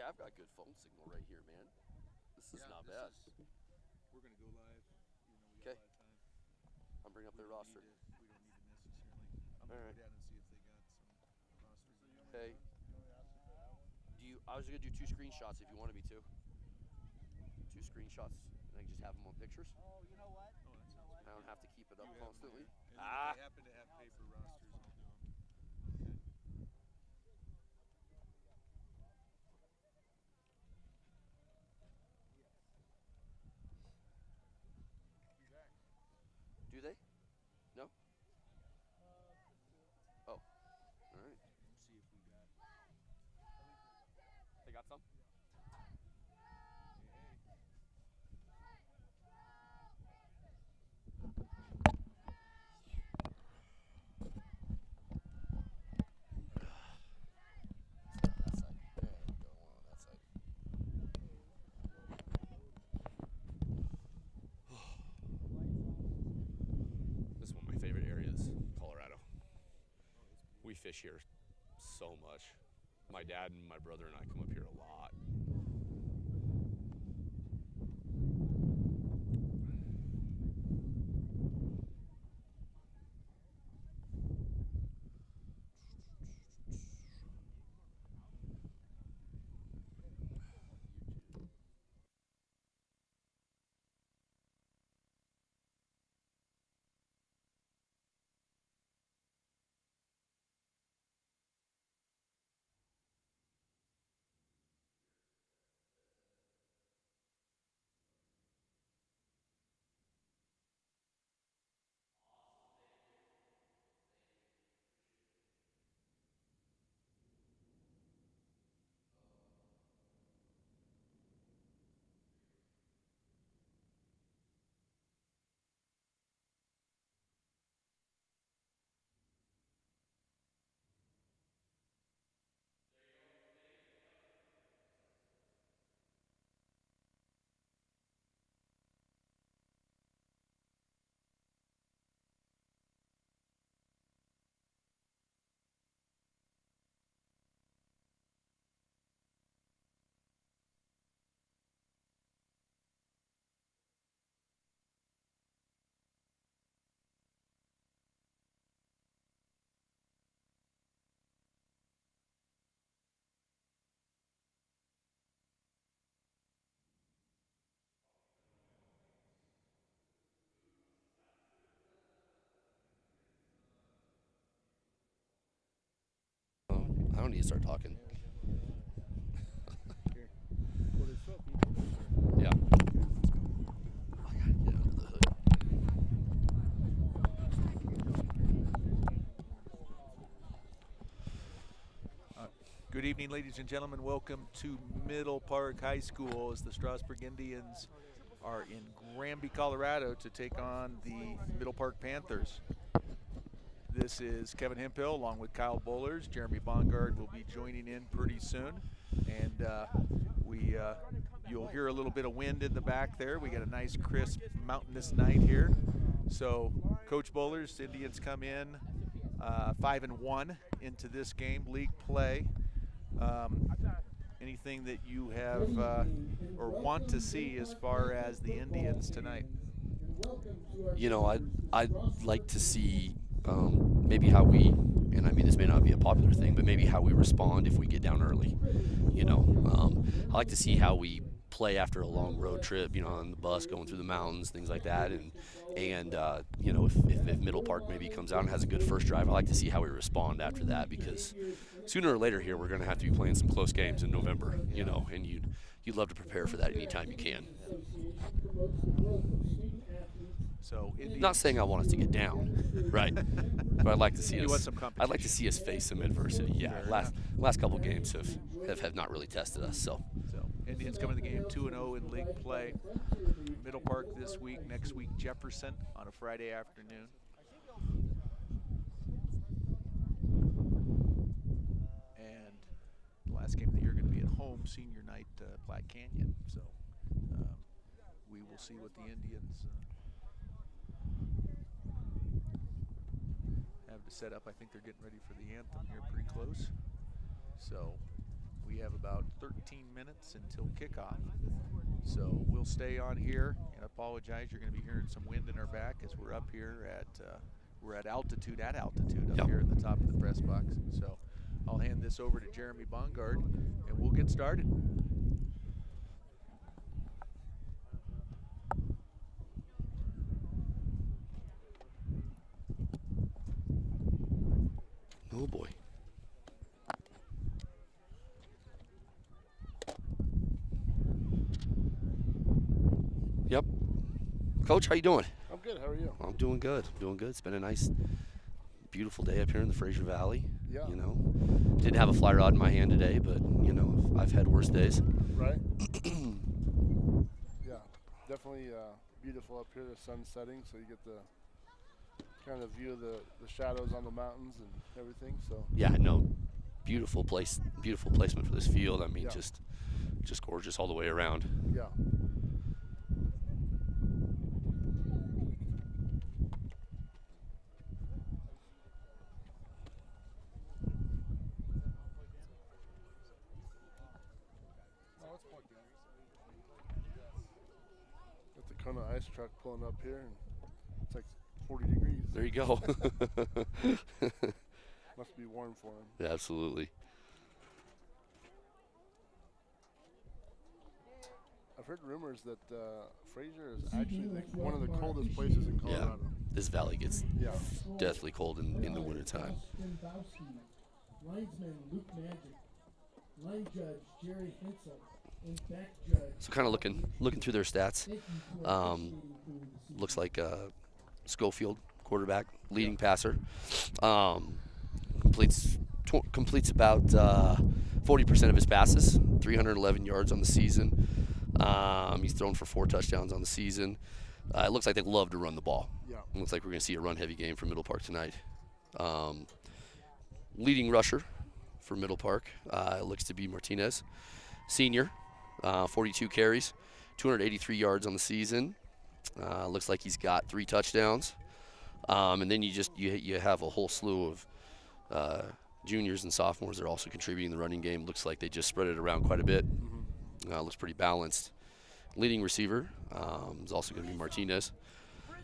I've got good phone signal right here, man. This is not bad. We're going to go live. We Okay. got a lot of time. I'm bringing up their roster. We don't need to necessarily. I'm going to go down and see if they got some rosters. Okay. I was gonna do 2 screenshots if you wanted me to. 2 screenshots, and I can just have them on pictures. Oh, you know what? Oh, that sounds good. I don't have to keep it up constantly. If I happen to have paper rosters, I'll do them. Do they? No? Oh. All right. See if we got. They got some? This is one of my favorite areas, Colorado. We fish here so much. My dad and my brother and I come up here a lot. I don't need to start talking. Yeah. I gotta get under the hood. Good evening, ladies and gentlemen. Welcome to Middle Park High School as the Strasburg Indians are in Granby, Colorado to take on the Middle Park Panthers. This is Kevin Hempill along with Kyle Bollers. Jeremy Bongard will be joining in pretty soon. And you'll hear a little bit of wind in the back there. We got a nice crisp mountainous night here. So Coach Bollers, Indians come in 5-1 into this game, league play. Anything that you have or want to see as far as the Indians tonight? You know, I'd like to see maybe how we, and I mean this may not be a popular thing, but maybe how we respond if we get down early. You know, I like to see how we play after a long road trip, you know, on the bus going through the mountains, things like that. And you know, if Middle Park maybe comes out and has a good first drive, I like to see how we respond after that, because sooner or later here we're going to have to be playing some close games in November, you know, and you'd love to prepare for that anytime you can. So not saying I want us to get down, right? But I'd like to see us. I'd like to see us face some adversity. Yeah, last couple games have not really tested us. So Indians coming to the game 2-0 in league play. Middle Park this week. Next week Jefferson on a Friday afternoon. And the last game of the year going to be at home, senior night, Platte Canyon. So we will see what the Indians have to set up. I think they're getting ready for the anthem here pretty close. So We have about 13 minutes until kickoff. So we'll stay on here and apologize. You're going to be hearing some wind in our back as we're up here we're at altitude up here in the top of the press box. So I'll hand this over to Jeremy Bongard and we'll get started. Oh boy. Yep. Coach, how you doing? I'm good. How are you? I'm doing good. It's been a nice, beautiful day up here in the Fraser Valley. Yeah. You know, didn't have a fly rod in my hand today, but you know, I've had worse days. Right. Yeah, definitely beautiful up here. The sun's setting, so you get the kind of view of the shadows on the mountains and everything. So. Yeah, no, beautiful placement for this field. I mean, Yeah. just gorgeous all the way around. Yeah. Got the Kona ice truck pulling up here, and it's like 40 degrees. There you go. Must be warm for him. Yeah, absolutely. I've heard rumors that Fraser is actually one of the coldest places in Colorado. Yeah, this valley gets Yeah. deathly cold in the wintertime. Linesman Luke Magic, line judge Jerry Hensel, and back judge. So kind of looking through their stats. Looks like Schofield, quarterback, leading passer, completes about 40% of his passes, 311 yards on the season. He's thrown for 4 touchdowns on the season. It looks like they love to run the ball. Yeah. It looks like we're going to see a run-heavy game for Middle Park tonight. Leading rusher for Middle Park looks to be Martinez, senior, 42 carries, 283 yards on the season. Looks like he's got 3 touchdowns. And then you have a whole slew of juniors and sophomores that are also contributing in the running game. Looks like they just spread it around quite a bit. Looks pretty balanced. Leading receiver is also going to be Martinez,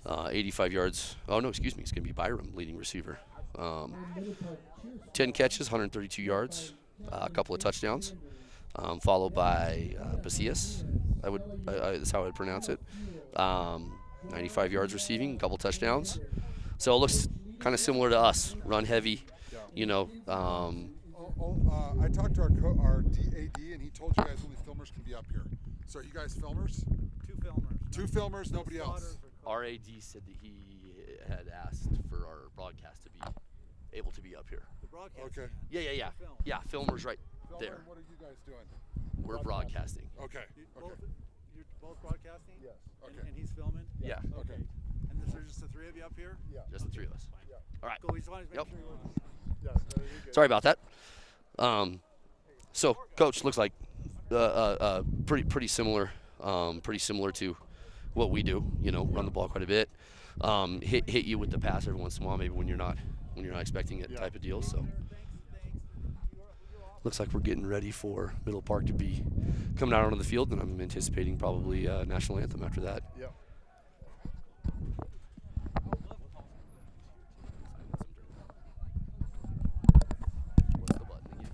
85 yards. Oh, no, excuse me. It's going to be Byram, leading receiver. 10 catches, 132 yards, a couple of touchdowns, followed by Bacias. That's how I would pronounce it. 95 yards receiving, a couple touchdowns. So it looks kind of similar to us, run heavy, you know. I talked to our DAD, and he told you guys only filmers can be up here. So are you guys filmers? 2 filmers. 2 filmers, nobody else. Our AD said that he had asked for our broadcast to be able to be up here. The broadcast. Okay. Yeah. Yeah, filmers right Filmer, there. What are you guys doing? We're broadcasting. Okay. You're both broadcasting? Yes. Okay. And he's filming? Yeah. Okay. And there's just the 3 of you up here? Yeah. Just the 3 of us. Yeah. All right. Cool. We just wanted to make Yep. sure you were. Yeah. No, you're good. Sorry about that. So, Coach, looks like pretty similar to what we do. You know, run the ball quite a bit, hit you with the pass every once in a while, maybe when you're not expecting it, type of deal. So, looks like we're getting ready for Middle Park to be coming out onto the field, and I'm anticipating probably national anthem after that. Yeah. What's the button again?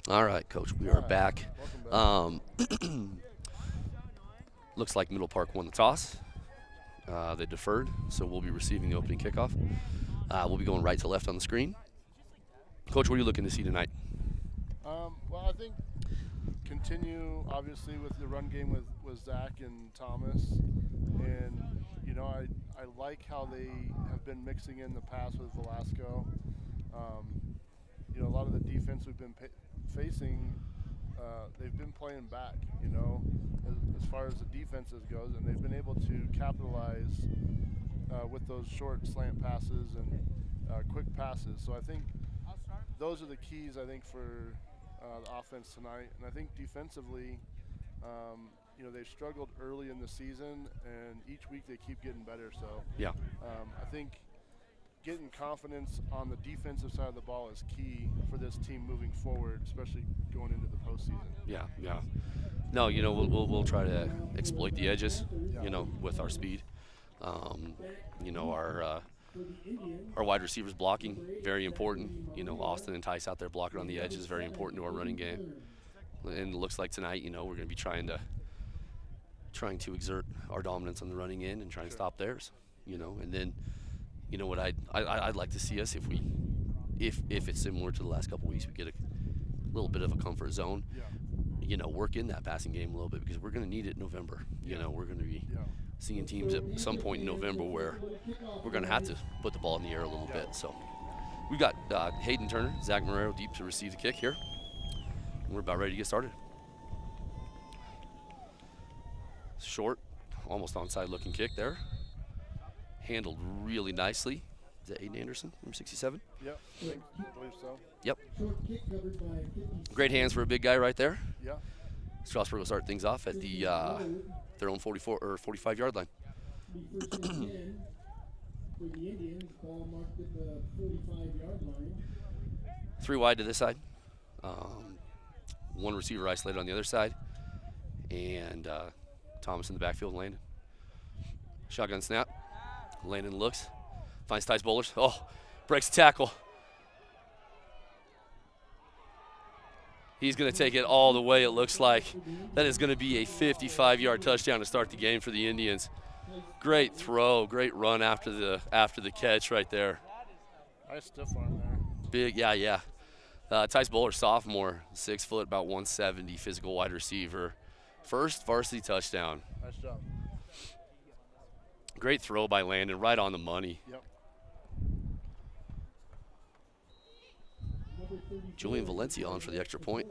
All right, Coach, we are Alright, back. welcome back. Looks like Middle Park won the toss. They deferred, so we'll be receiving the opening kickoff. We'll be going right to left on the screen. Coach, what are you looking to see tonight? Well, I think continue obviously with the run game with Zach and Thomas, and you know I like how they have been mixing in the pass with Velasco. You know, a lot of the defense we've been facing, they've been playing back. You know, as far as the defenses goes, and they've been able to capitalize with those short slant passes and quick passes. So I think those are the keys, I think, for the offense tonight. And I think defensively, you know, they've struggled early in the season, and each week they keep getting better. So Yeah. I think getting confidence on the defensive side of the ball is key for this team moving forward, especially going into the postseason. Yeah. No, you know, we'll try to exploit the edges, Yeah. you know, with our speed. You know, our wide receivers blocking, very important. You know, Austin and Tice out there blocking on the edges, very important to our running game. And it looks like tonight, you know, we're going to be trying to exert our dominance on the running end and try and stop theirs. You know, and then, you know what I'd like to see us if it's similar to the last couple weeks, we get a little bit of a comfort zone. Yeah. You know, work in that passing game a little bit because we're going to need it in November. You know, we're going to be Yeah. seeing teams at some point in November where we're going to have to put the ball in the air a little bit. So we've got Hayden Turner, Zach Marrero deep to receive the kick here. And we're about ready to get started. Short, almost onside looking kick there. Handled really nicely. Is that Aiden Anderson, number 67? Yep. I believe so. Yep. Short kick covered by 50. Great hands for a big guy right there. Yeah. Strasburg will start things off at the their own 44 or 45-yard line. Be first and 10 for the Indians. Ball marked at the 45-yard line. 3 wide to this side. One receiver isolated on the other side. And Thomas in the backfield, Landon. Shotgun snap. Landon looks. Finds Tice Bowlers. Oh, breaks the tackle. He's going to take it all the way, it looks like. That is going to be a 55-yard touchdown to start the game for the Indians. Great throw, great run after the catch right there. Nice stiff arm there. Big, yeah. Tice Bowler, sophomore, 6 foot, about 170, physical wide receiver. First varsity touchdown. Nice job. Great throw by Landon, right on the money. Yep. Julian Valencia on for the extra point.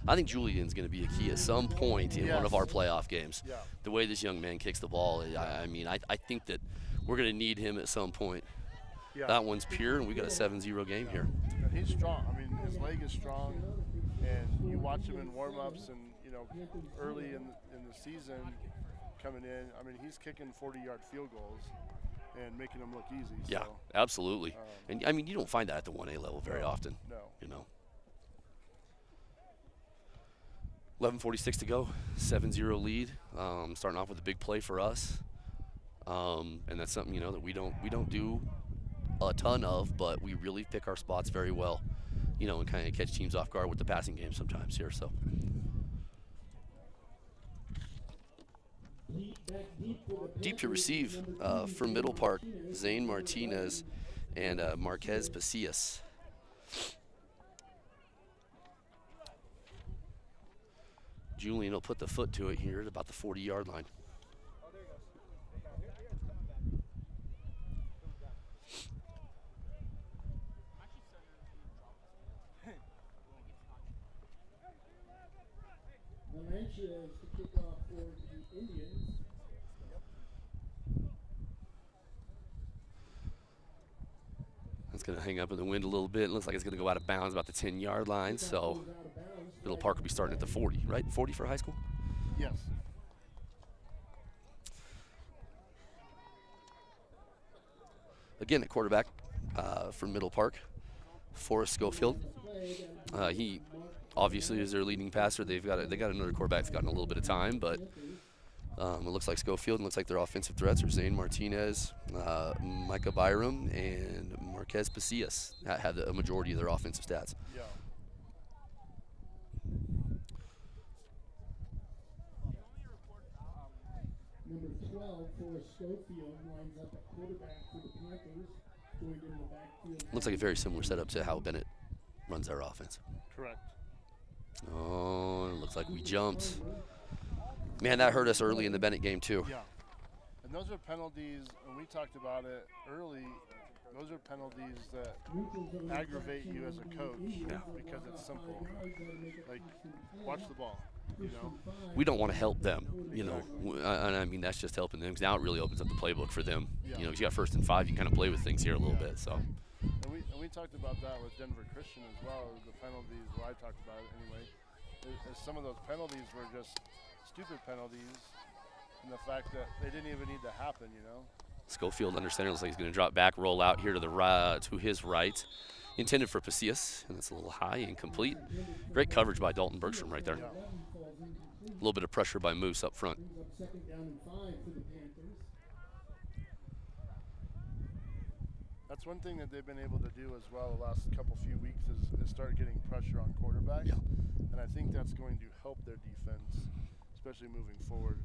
I think Julian's going to be a key at some point in one of our playoff games. Yeah. The way this young man kicks the ball, I mean, I think that we're going to need him at some point. Yeah. That one's pure, and we got a 7-0 game here. And he's strong. I mean, his leg is strong, and you watch him in warm-ups and, you know, early in the season coming in. I mean, he's kicking 40-yard field goals and making them look easy. Yeah, So, absolutely. And, I mean, you don't find that at the 1A level very often, no. you know. 11:46 to go, 7-0 lead. Starting off with a big play for us, and that's something, you know, that we don't do a ton of, but we really pick our spots very well, you know, and kind of catch teams off guard with the passing game sometimes here. So deep to receive for Middle Park, Zane Martinez and Marquez Pasillas. Julian will put the foot to it here at about the 40-yard line. Valencia is the kickoff for the Indians. It's going to hang up in the wind a little bit. It looks like it's going to go out of bounds about the 10-yard line. So Middle Park will be starting at the 40, right? 40 for high school? Yes. Again, at quarterback for Middle Park, Forrest Schofield. He obviously is their leading passer. They got another quarterback that's gotten a little bit of time, but it looks like Schofield, and looks like their offensive threats are Zane Martinez, Micah Byram, and Marquez Pasillas have a majority of their offensive stats. Yeah. 12, Forrest Schofield lines up at quarterback for the Panthers. Joined in the backfield. Looks like a very similar setup to how Bennett runs their offense. Correct. Oh, it looks like we jumped. Man, that hurt us early in the Bennett game too. Yeah. And those are penalties, and we talked about it early, those are penalties that aggravate you as a coach because it's simple. Like, watch the ball, you know? We don't want to help them, you know. And I mean, that's just helping them, because now it really opens up the playbook for them. Yeah. You know, 'cause you got 1st and 5, you can kind of play with things here a little bit. So And we talked about that with Denver Christian as well, the penalties, well, I talked about it anyway. Some of those penalties were just stupid penalties, and the fact that they didn't even need to happen, you know? Schofield under center looks like he's going to drop back, roll out here to the right, to his right. Intended for Pacius, and it's a little high, incomplete. Great coverage by Dalton Bergstrom right there. A little bit of pressure by Moose up front. Brings up 2nd down and 5 for the Panthers. That's one thing that they've been able to do as well the last few weeks is start getting pressure on quarterbacks. Yeah. And I think that's going to help their defense, especially moving forward.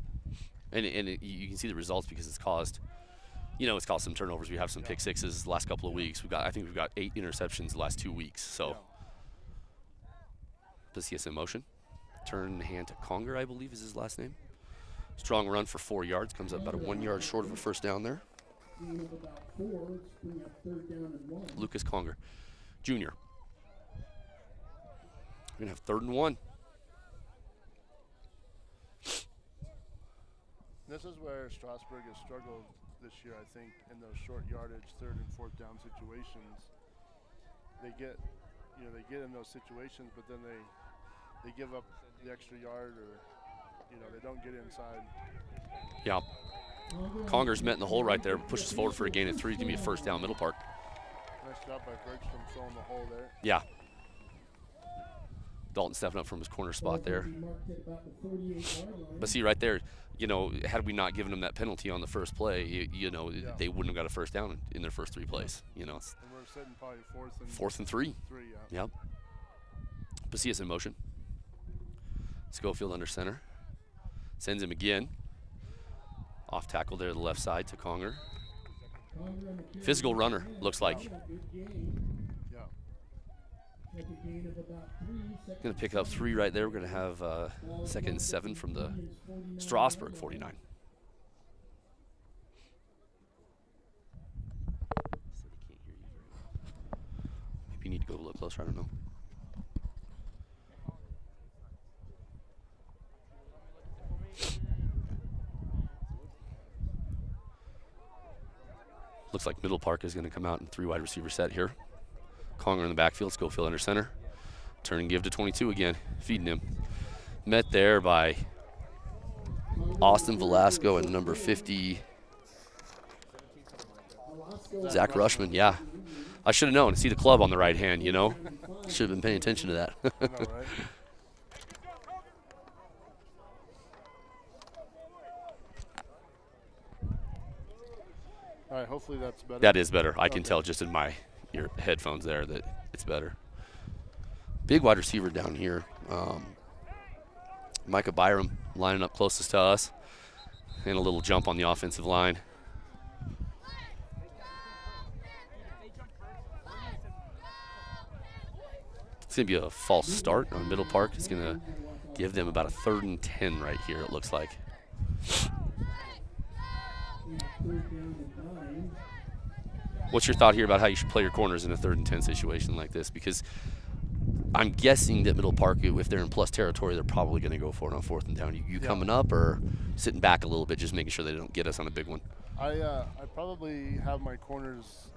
And you can see the results because it's caused, you know, it's caused some turnovers. We have some pick sixes the last couple of weeks. I think we've got 8 interceptions the last 2 weeks. So, Pacius in motion. Turn hand to Conger, I believe is his last name. Strong run for 4 yards. Comes up about a 1 yard short of a first down there. Gain of about 4. Let's bring up 3rd down and 1. Lucas Conger, Jr. We're going to have 3rd and 1. This is where Strasburg has struggled this year, I think, in those short yardage 3rd and 4th down situations. They get in those situations, but then they give up the extra yard, or they don't get inside. Yeah. Conger's met in the hole right there, pushes forward for a gain of 3. It's going to be a first down, Middle Park. Nice job by Bergstrom filling the hole there. Yeah. Dalton stepping up from his corner spot there. But see right there, had we not given them that penalty on the first play, they wouldn't have got a first down in their first 3 plays. And we're sitting probably 4th and 3. 3, yeah. Yep. Pacius in motion. Schofield under center. Sends him again. Off tackle there to the left side to Conger. Physical runner, looks like. Going to pick up 3 right there. We're going to have 2nd and 7 from the Strasburg 49. Maybe you need to go a little closer, I don't know. Looks like Middle Park is going to come out in 3 wide receiver set here. Conger in the backfield, Schofield under center. Turn and give to 22 again, feeding him. Met there by Austin Velasco and number 50, Zach Rushman. Yeah, I should have known. See the club on the right hand, Should have been paying attention to that. I know, right? All right, hopefully that's better. That is better. I can tell just in my headphones there that it's better. Big wide receiver down here. Micah Byram lining up closest to us. And a little jump on the offensive line. It's going to be a false start on Middle Park. It's going to give them about a 3rd and 10 right here, it looks like. What's your thought here about how you should play your corners in a 3rd and 10 situation like this? Because I'm guessing that Middle Park, if they're in plus territory, they're probably going to go for it on 4th and down. You coming up or sitting back a little bit, just making sure they don't get us on a big one? I probably have my corners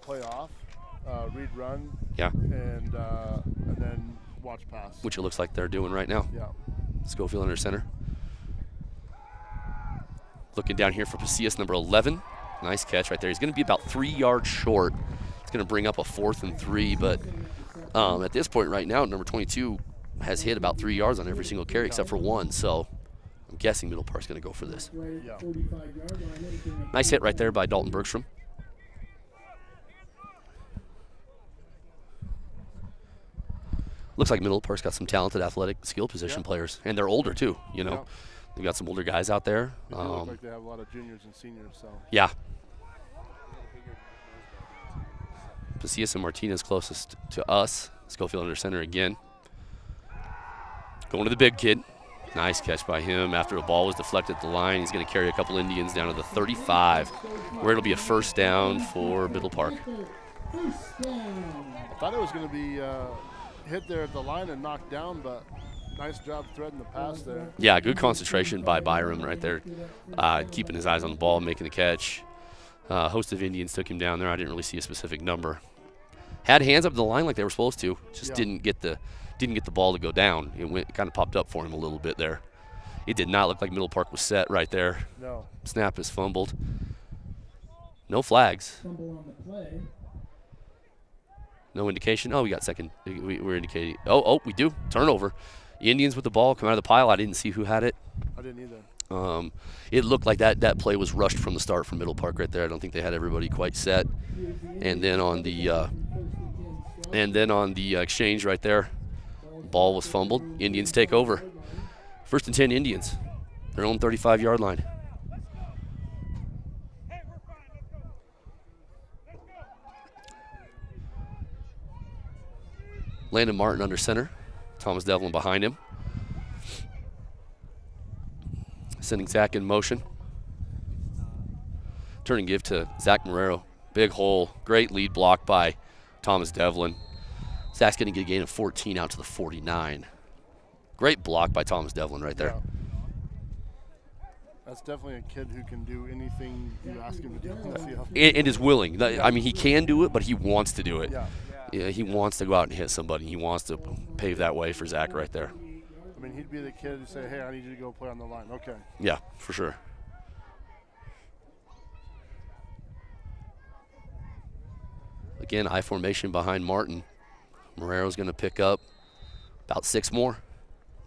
play off, read run, and then watch pass. Which it looks like they're doing right now. Yeah. Schofield under center. Looking down here for Pacius, number 11. Nice catch right there. He's going to be about 3 yards short. It's going to bring up a 4th and 3, but at this point right now, number 22 has hit about 3 yards on every single carry except for 1, so I'm guessing Middle Park's going to go for this. Yeah. Nice hit right there by Dalton Bergstrom. Looks like Middle Park's got some talented athletic skill position players, and they're older too, They got some older guys out there. They do look like they have a lot of juniors and seniors. So Yeah. Pacias and Martinez closest to us. Schofield under center again. Going to the big kid. Nice catch by him after a ball was deflected at the line. He's going to carry a couple Indians down to the 35, where it'll be a first down for Middle Park. I thought it was going to be hit there at the line and knocked down, but nice job threading the pass there. Yeah, good concentration by Byram right there, keeping his eyes on the ball, making the catch. A host of Indians took him down there. I didn't really see a specific number. Had hands up the line like they were supposed to, just didn't get the ball to go down. It kind of popped up for him a little bit there. It did not look like Middle Park was set right there. No. Snap is fumbled. No flags. Fumble on the play. No indication. Oh, we got second. We're indicating. Oh, we do. Turnover. The Indians with the ball come out of the pile. I didn't see who had it. I didn't either. It looked like that play was rushed from the start from Middle Park right there. I don't think they had everybody quite set. And then on the exchange right there, ball was fumbled. Indians take over. 1st and 10 Indians. Their own 35-yard line. Landon Martin under center. Thomas Devlin behind him. Sending Zach in motion. Turn and give to Zach Marrero. Big hole. Great lead block by Thomas Devlin. Zach's going to get a gain of 14 out to the 49. Great block by Thomas Devlin right there. Yeah. That's definitely a kid who can do anything you ask him to do on the field. And is willing. I mean, he can do it, but he wants to do it. Yeah. He wants to go out and hit somebody. He wants to pave that way for Zach right there. I mean, he'd be the kid who say, hey, I need you to go play on the line. Okay. Yeah, for sure. Again, I formation behind Martin. Marrero's going to pick up about 6 more.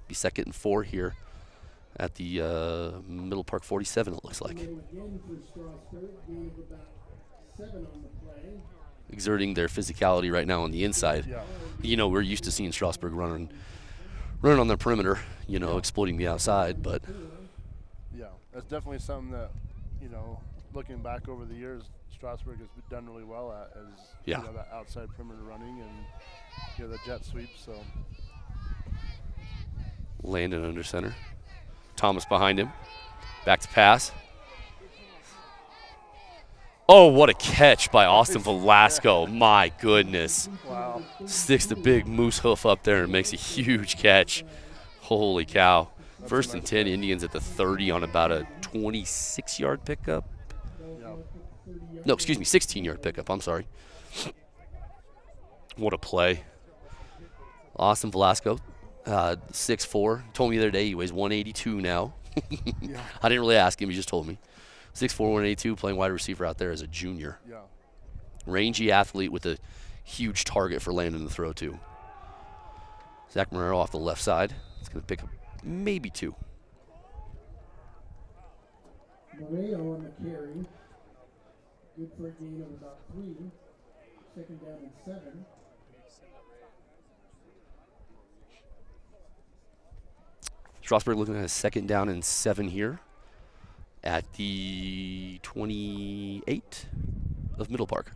Be 2nd and 4 here at the Middle Park 47, it looks like. Again for Strasburg, gain of about 7 on the play. Exerting their physicality right now on the inside. Yeah. You know, we're used to seeing Strasburg running on the perimeter, exploiting the outside, but Yeah, that's definitely something that, looking back over the years, Strasburg has done really well at is that outside perimeter running and the jet sweep. So Landon under center. Thomas behind him. Back to pass. Oh, what a catch by Austin Velasco. My goodness. wow. Sticks the big moose hoof up there and makes a huge catch. Holy cow. 1st and 10 Indians at the 30 on about a 26-yard pickup. Yeah. No, excuse me, 16-yard pickup. I'm sorry. What a play. Austin Velasco, 6'4". Told me the other day he weighs 182 now. Yeah. I didn't really ask him. He just told me. 6'4", 182, playing wide receiver out there as a junior. Yeah. Rangy athlete with a huge target for Landon to throw to. Zach Marrero off the left side. It's going to pick up maybe 2. Moreno on the carry. Good for a gain of about 3. 2nd down and 7. Strasburg looking at a 2nd down and 7 here at the 28 of Middle Park.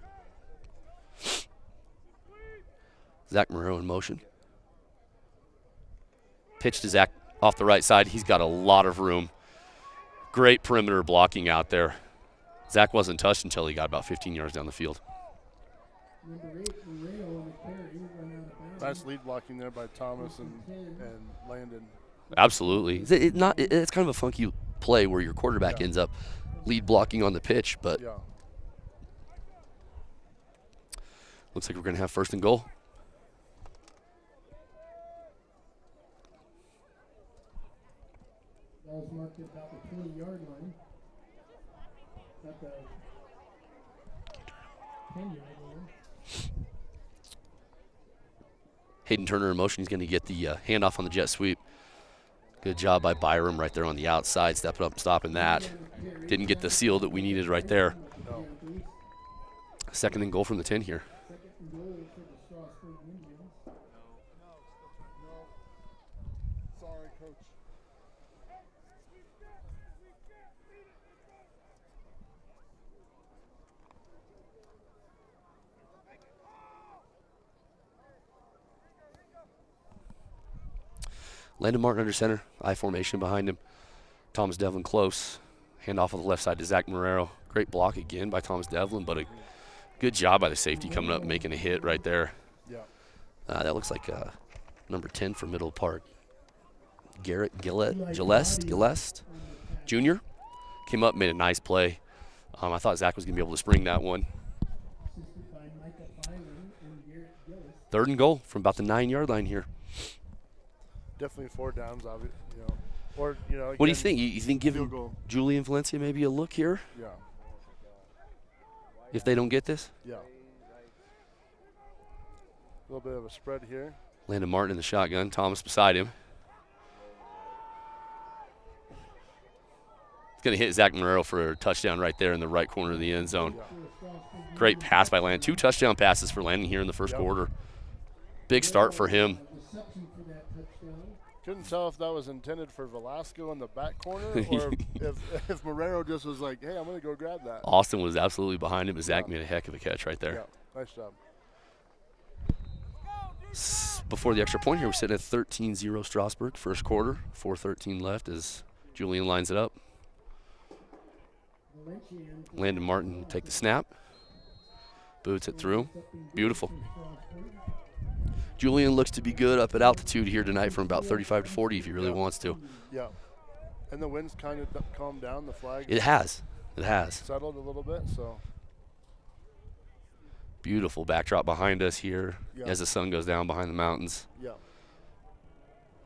Zach Marrero in motion. Pitch to Zach off the right side. He's got a lot of room. Great perimeter blocking out there. Zach wasn't touched until he got about 15 yards down the field. Number 8, Moreno on the carry. Run out of bounds. Nice lead blocking there by Thomas and Landon. Absolutely. It's kind of a funky play where your quarterback ends up lead blocking on the pitch, but Yeah. looks like we're going to have 1st and goal. Ball's marked at about the 20-yard line. At the 10-yard line. Hayden Turner in motion. He's going to get the handoff on the jet sweep. Good job by Byram right there on the outside, stepping up and stopping that. Didn't get the seal that we needed right there. No. 2nd and goal from the 10 here. 2nd and goal for the Strasburg Indians. Sorry, Coach. Landon Martin under center, I formation behind him. Thomas Devlin close. Handoff on the left side to Zach Marrero. Great block again by Thomas Devlin, but a good job by the safety coming up and making a hit right there. Yeah. That looks like number 10 for Middle Park. Garrett Gillest Jr. came up, made a nice play. I thought Zach was going to be able to spring that one. 3rd and goal from about the 9-yard line here. Definitely 4 downs, obviously. Or, What do you think? You think field giving goal. Julian Valencia maybe a look here Yeah. if they don't get this? Yeah. A little bit of a spread here. Landon Martin in the shotgun, Thomas beside him. It's going to hit Zach Marrero for a touchdown right there in the right corner of the end zone. Yeah. Great pass by Landon. 2 touchdown passes for Landon here in the first quarter. Big start for him. Couldn't tell if that was intended for Velasco in the back corner or if Marrero just was like, hey, I'm going to go grab that. Austin was absolutely behind him, but Zach made a heck of a catch right there. Yeah, nice job. Before the extra point here, we're sitting at 13-0 Strasburg, first quarter. 4:13 left as Julian lines it up. Landon Martin will take the snap. Boots it through. Beautiful. Julian looks to be good up at altitude here tonight from about 35 to 40 if he really wants to. Yeah. And the wind's kind of calmed down. The flag It has. settled a little bit, so. Beautiful backdrop behind us here Yeah. as the sun goes down behind the mountains. Yeah.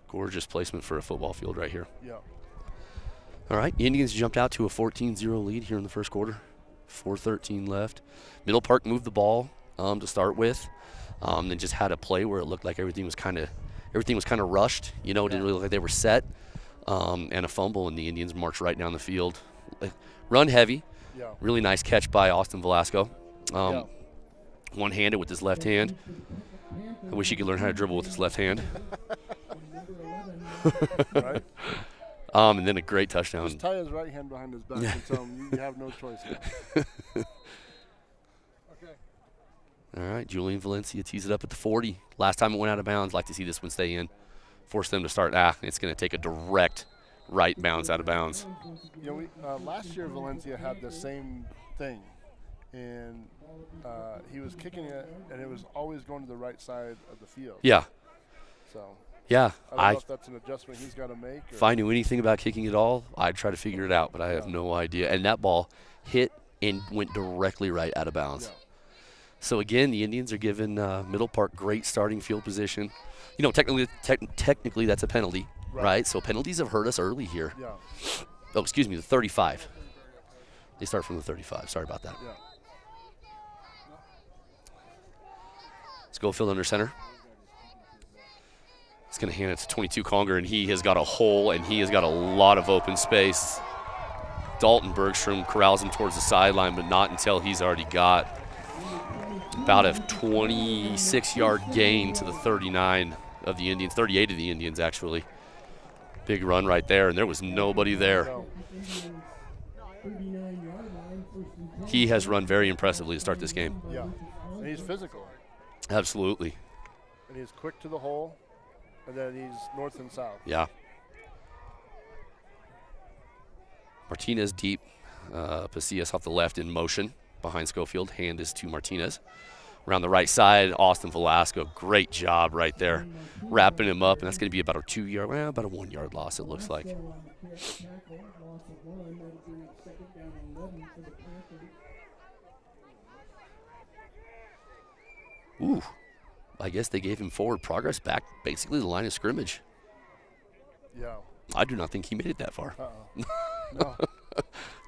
Gorgeous placement for a football field right here. Yeah. All right, Indians jumped out to a 14-0 lead here in the first quarter. 4:13 left. Middle Park moved the ball to start with. Then just had a play where it looked like everything was kind of rushed. It didn't really look like they were set. And a fumble, and the Indians marched right down the field. Run heavy. Yeah. Really nice catch by Austin Velasco. One-handed with his left hand. I wish he could learn how to dribble with his left hand. Right? And then a great touchdown. Just tie his right hand behind his back and tell him you have no choice now. Okay. All right, Julian Valencia tees it up at the 40. Last time it went out of bounds. Like to see this one stay in. Force them to start. It's going to take a direct right bounce out of bounds. Last year Valencia had the same thing, and he was kicking it, and it was always going to the right side of the field. Yeah. So. Yeah. I don't know if that's an adjustment he's got to make. If I knew anything about kicking at all, I'd try to figure it out, but I have no idea. And that ball hit and went directly right out of bounds. Yeah. So, again, the Indians are giving Middle Park great starting field position. Technically that's a penalty, right? So penalties have hurt us early here. Yeah. Oh, excuse me, the 35. They start from the 35. Sorry about that. Yeah. Schofield under center. He's going to hand it to 22 Conger, and he has got a hole, and he has got a lot of open space. Dalton Bergstrom corrals him towards the sideline, but not until he's already got about a 26-yard gain to the 39 of the Indians, 38 of the Indians, actually. Big run right there, and there was nobody there. No. He has run very impressively to start this game. Yeah. And he's physical. Absolutely. And he's quick to the hole, and then he's north and south. Yeah. Martinez deep. Pasillas off the left in motion behind Schofield. Hand is to Martinez. Around the right side, Austin Velasco. Great job right there. Wrapping him up, and that's going to be about a 2-yard, about a 1-yard loss, it looks like. Ooh. I guess they gave him forward progress back, basically the line of scrimmage. Yeah. I do not think he made it that far. No.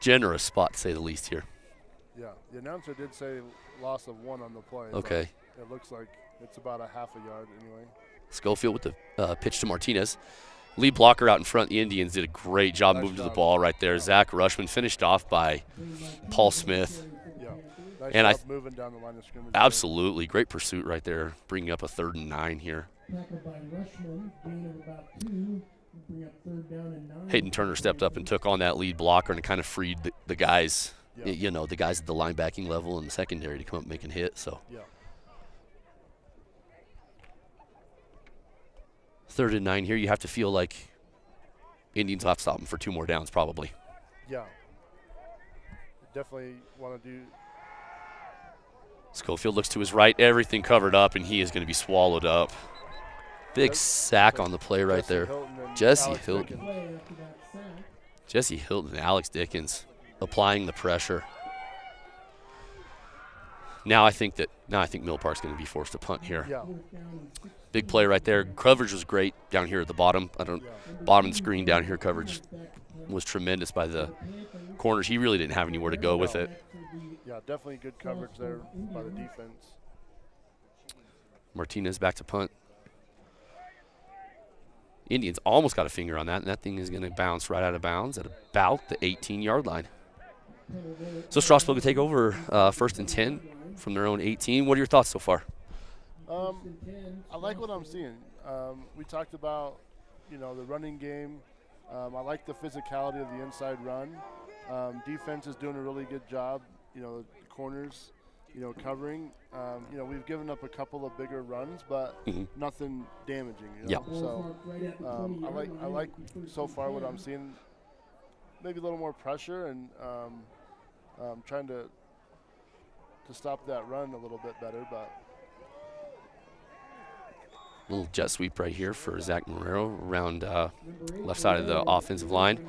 Generous spot, to say the least, here. Yeah. The announcer did say loss of 1 on the play. Okay. It looks like it's about a half a yard anyway. Schofield with the pitch to Martinez. Lead blocker out in front. The Indians did a great job moving to the ball right there. Zach Rushman finished off by Paul Smith. Yeah. Nice And job moving down the line of scrimmage. Absolutely. Great pursuit right there, bringing up a 3rd and 9 here. Hayden Turner stepped up and took on that lead blocker and kind of freed the guys, the guys at the linebacking level and the secondary to come up and make a hit. So. Yeah. 3rd and 9 here. You have to feel like Indians will have to stop them for 2 more downs probably. Yeah. Definitely want to do. Schofield looks to his right, everything covered up, and he is going to be swallowed up. Big sack on the play right there. Jesse Hilton. Jesse Hilton and Alex Dickens applying the pressure. Now I think Middle Park's going to be forced to punt here. Yeah. Big play right there. Coverage was great down here at the bottom. Bottom of the screen down here, coverage was tremendous by the corners. He really didn't have anywhere to go with it. Yeah, definitely good coverage there by the defense. Martinez back to punt. Indians almost got a finger on that, and that thing is going to bounce right out of bounds at about the 18-yard line. So Strasburg will take over 1st and 10 from their own 18. What are your thoughts so far? I like what I'm seeing. We talked about, the running game. I like the physicality of the inside run. Defense is doing a really good job. The corners, covering. We've given up a couple of bigger runs, but nothing damaging. Yeah. So I like so far what I'm seeing. Maybe a little more pressure and trying to stop that run a little bit better, but. Little jet sweep right here for Zach Marrero around left side of the offensive line.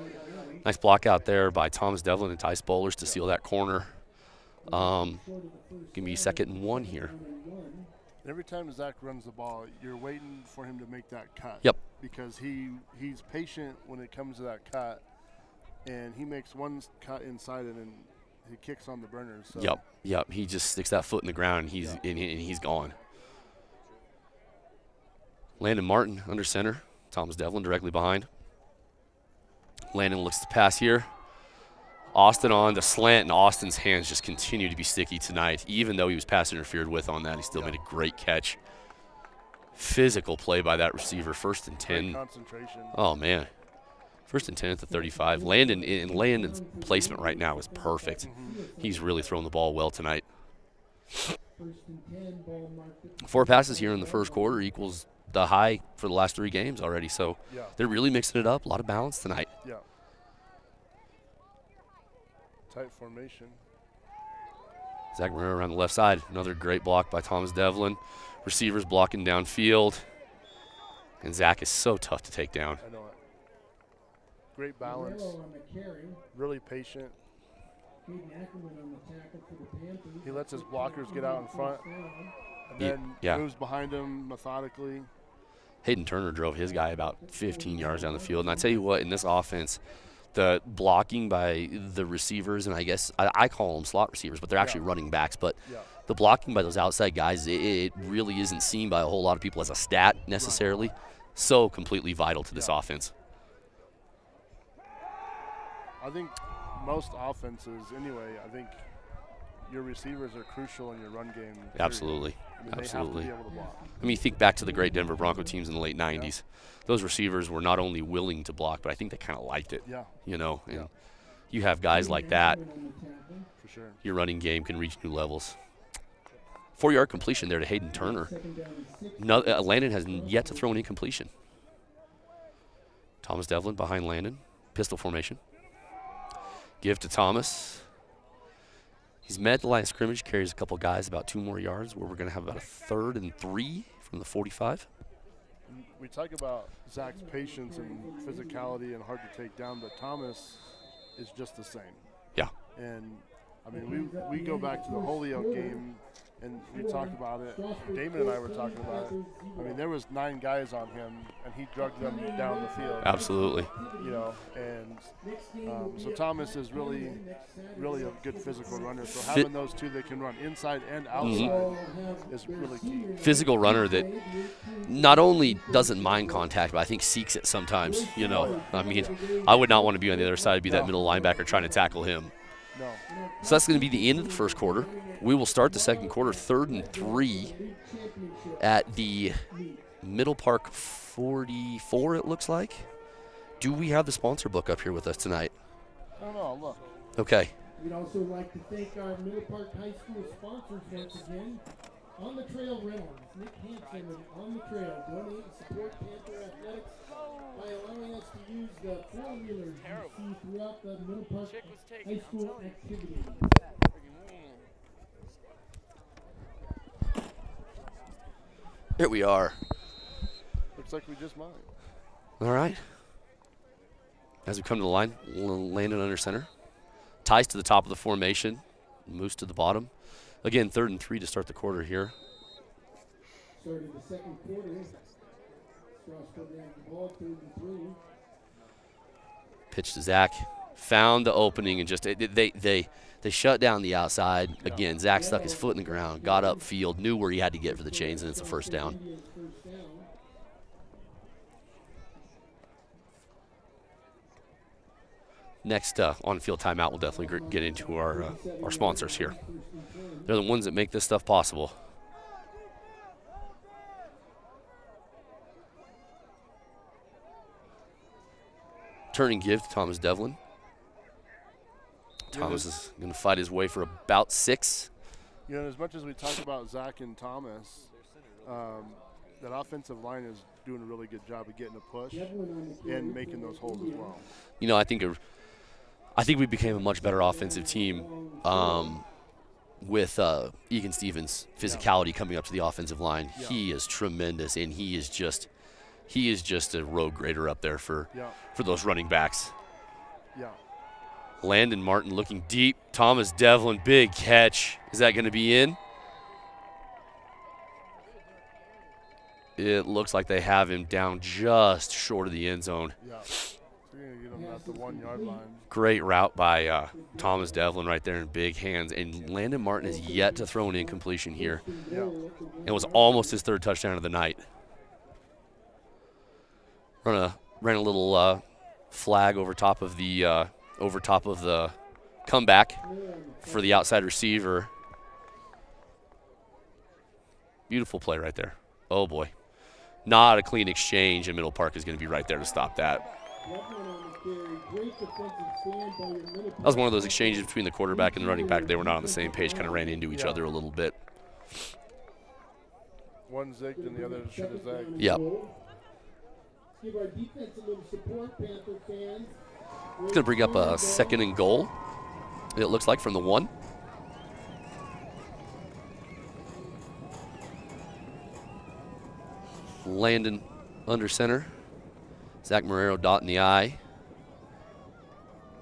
Nice block out there by Thomas Devlin and Tice Bowlers to seal that corner. Give me 2nd and 1 here. Every time Zach runs the ball, you're waiting for him to make that cut. Yep. Because he's patient when it comes to that cut, and he makes one cut inside it, and he kicks on the burners. So. Yep. He just sticks that foot in the ground, and he's gone. Landon Martin under center. Thomas Devlin directly behind. Landon looks to pass here. Austin on the slant, and Austin's hands just continue to be sticky tonight. Even though he was pass interfered with on that, he still made a great catch. Physical play by that receiver. 1st and 10. Great concentration. Oh, man. 1st and 10 at the 35. Landon's placement right now is perfect. He's really thrown the ball well tonight. 4 passes here in the first quarter equals the high for the last 3 games already. So they're really mixing it up. A lot of balance tonight. Yeah. Tight formation. Zach Marrero around the left side. Another great block by Thomas Devlin. Receivers blocking downfield. And Zach is so tough to take down. I know it. Great balance. Really patient. He lets his blockers get out in front. And then moves behind him methodically. Hayden Turner drove his guy about 15 yards down the field. And I tell you what, in this offense, the blocking by the receivers, and I guess I call them slot receivers, but they're actually running backs. But the blocking by those outside guys, it really isn't seen by a whole lot of people as a stat necessarily. Right. So completely vital to this offense. I think most offenses, anyway, I think your receivers are crucial in your run game. Absolutely. They have to be able to block. I mean, think back to the great Denver Bronco teams in the late 90s. Those receivers were not only willing to block, but I think they kind of liked it. Yeah. And you have guys like that. For sure. Your running game can reach new levels. 4-yard completion there to Hayden Turner. Landon has yet to throw an incompletion. Thomas Devlin behind Landon. Pistol formation. Give to Thomas. He's met the line of scrimmage, carries a couple guys about 2 more yards, where we're going to have about a 3rd and 3 from the 45. We talk about Zach's patience and physicality and hard to take down, but Thomas is just the same. Yeah. And, I mean, we go back to the Holyoke game, and we talked about it. Damon and I were talking about it. I mean, there was 9 guys on him, and he drugged them down the field. Absolutely. And so Thomas is really a good physical runner. So having those 2 that can run inside and outside is really key. Physical runner that not only doesn't mind contact, but I think seeks it sometimes. I mean, I would not want to be on the other side, be that middle linebacker trying to tackle him. No. So that's going to be the end of the first quarter. We will start the second quarter, 3rd and 3 at the Middle Park 44, it looks like. Do we have the sponsor book up here with us tonight? I don't know. Look. Okay. We'd also like to thank our Middle Park High School sponsors once again. On the Trail Reynolds, Nick Hansen with On the Trail. Donate and support Panther Athletics by allowing us to use the four-wheelers you see throughout the Middle Park High School activities. Here we are. Looks like we just might. All right. As we come to the line, Landon under center. Ties to the top of the formation. Moves to the bottom. Again, 3rd and 3 to start the quarter here. Starting the second quarter. Strasburg has the ball, 3rd and 3. Pitch to Zach. Found the opening and just they shut down the outside. Again, Zach stuck his foot in the ground, got upfield, knew where he had to get for the chains, and it's a first down. Next on-field timeout, we'll definitely get into our sponsors here. They're the ones that make this stuff possible. Turn and give to Thomas Devlin. Thomas is going to fight his way for about 6. You know, as much as we talk about Zach and Thomas, that offensive line is doing a really good job of getting a push and making those holes as well. You know, I think we became a much better offensive team with Egan Stevens' physicality coming up to the offensive line. Yeah. He is tremendous, and he is just a road grader up there for those running backs. Yeah. Landon Martin looking deep. Thomas Devlin, big catch. Is that going to be in? It looks like they have him down just short of the end zone. Yeah. You're going to get him at the 1 yard line. Great route by Thomas Devlin right there in big hands. And Landon Martin has yet to throw an incompletion here. Yeah. It was almost his 3rd touchdown of the night. Ran a little flag over top of the comeback for the outside receiver. Beautiful play right there. Oh boy. Not a clean exchange, and Middle Park is going to be right there to stop that. That was one of those exchanges between the quarterback and the running back. They were not on the same page, kind of ran into each other a little bit. One zigged and the other should have zagged. Yep. Give our defense a little support, Panther fans. It's going to bring up a 2nd and goal, it looks like, from the 1. Landon under center. Zach Marrero dot in the I.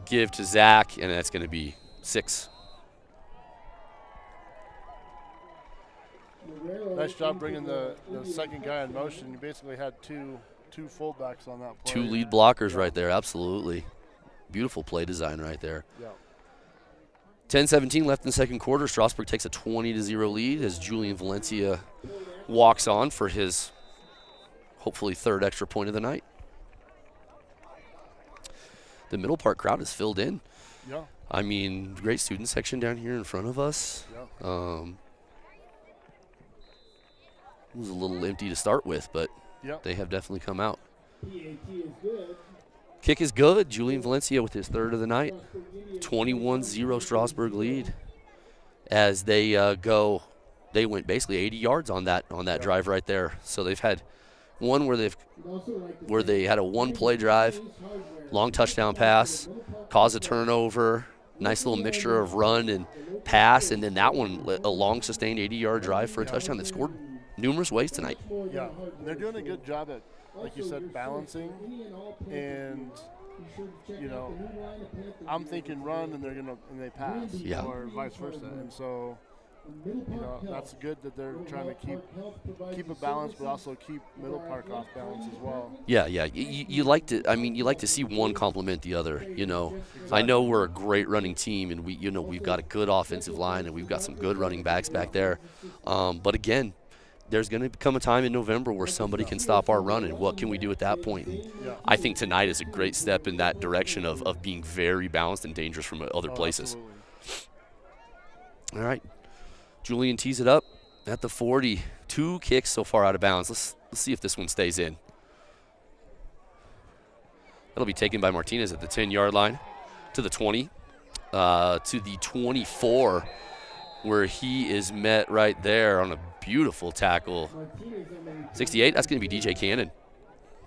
Give to Zach, and that's going to be 6. Nice job bringing the second guy in motion. You basically had two fullbacks on that play. 2 lead blockers right there, absolutely. Beautiful play design right there. Yeah. 10-17 left in the second quarter. Strasburg takes a 20-0 lead as Julian Valencia walks on for his hopefully 3rd extra point of the night. The Middle Park crowd is filled in. Yeah. I mean, great student section down here in front of us. Yeah. It was a little empty to start with, but they have definitely come out. Kick is good. Julian Valencia with his 3rd of the night. 21-0 Strasburg lead as they they went basically 80 yards on that drive right there. So they've had one where they had a 1-play drive, long touchdown pass, caused a turnover, nice little mixture of run and pass, and then that one, a long sustained 80-yard drive for a touchdown. They've scored numerous ways tonight. Yeah, they're doing a good job at, like you said, balancing, and you know, I'm thinking run and they pass, or vice versa, and so you know that's good that they're trying to keep a balance, but also keep Middle Park off balance as well. Yeah. You like to see one complement the other. You know, exactly. I know we're a great running team, and we've got a good offensive line, and we've got some good running backs back there. But again, there's going to come a time in November where somebody can stop our run, and what can we do at that point? And I think tonight is a great step in that direction of being very balanced and dangerous from other places. Absolutely. All right. Julian tees it up at the 40. 2 kicks so far out of bounds. Let's see if this one stays in. That'll be taken by Martinez at the 10-yard line to the 20, to the 24, where he is met right there on a beautiful tackle. 68, that's going to be DJ Cannon.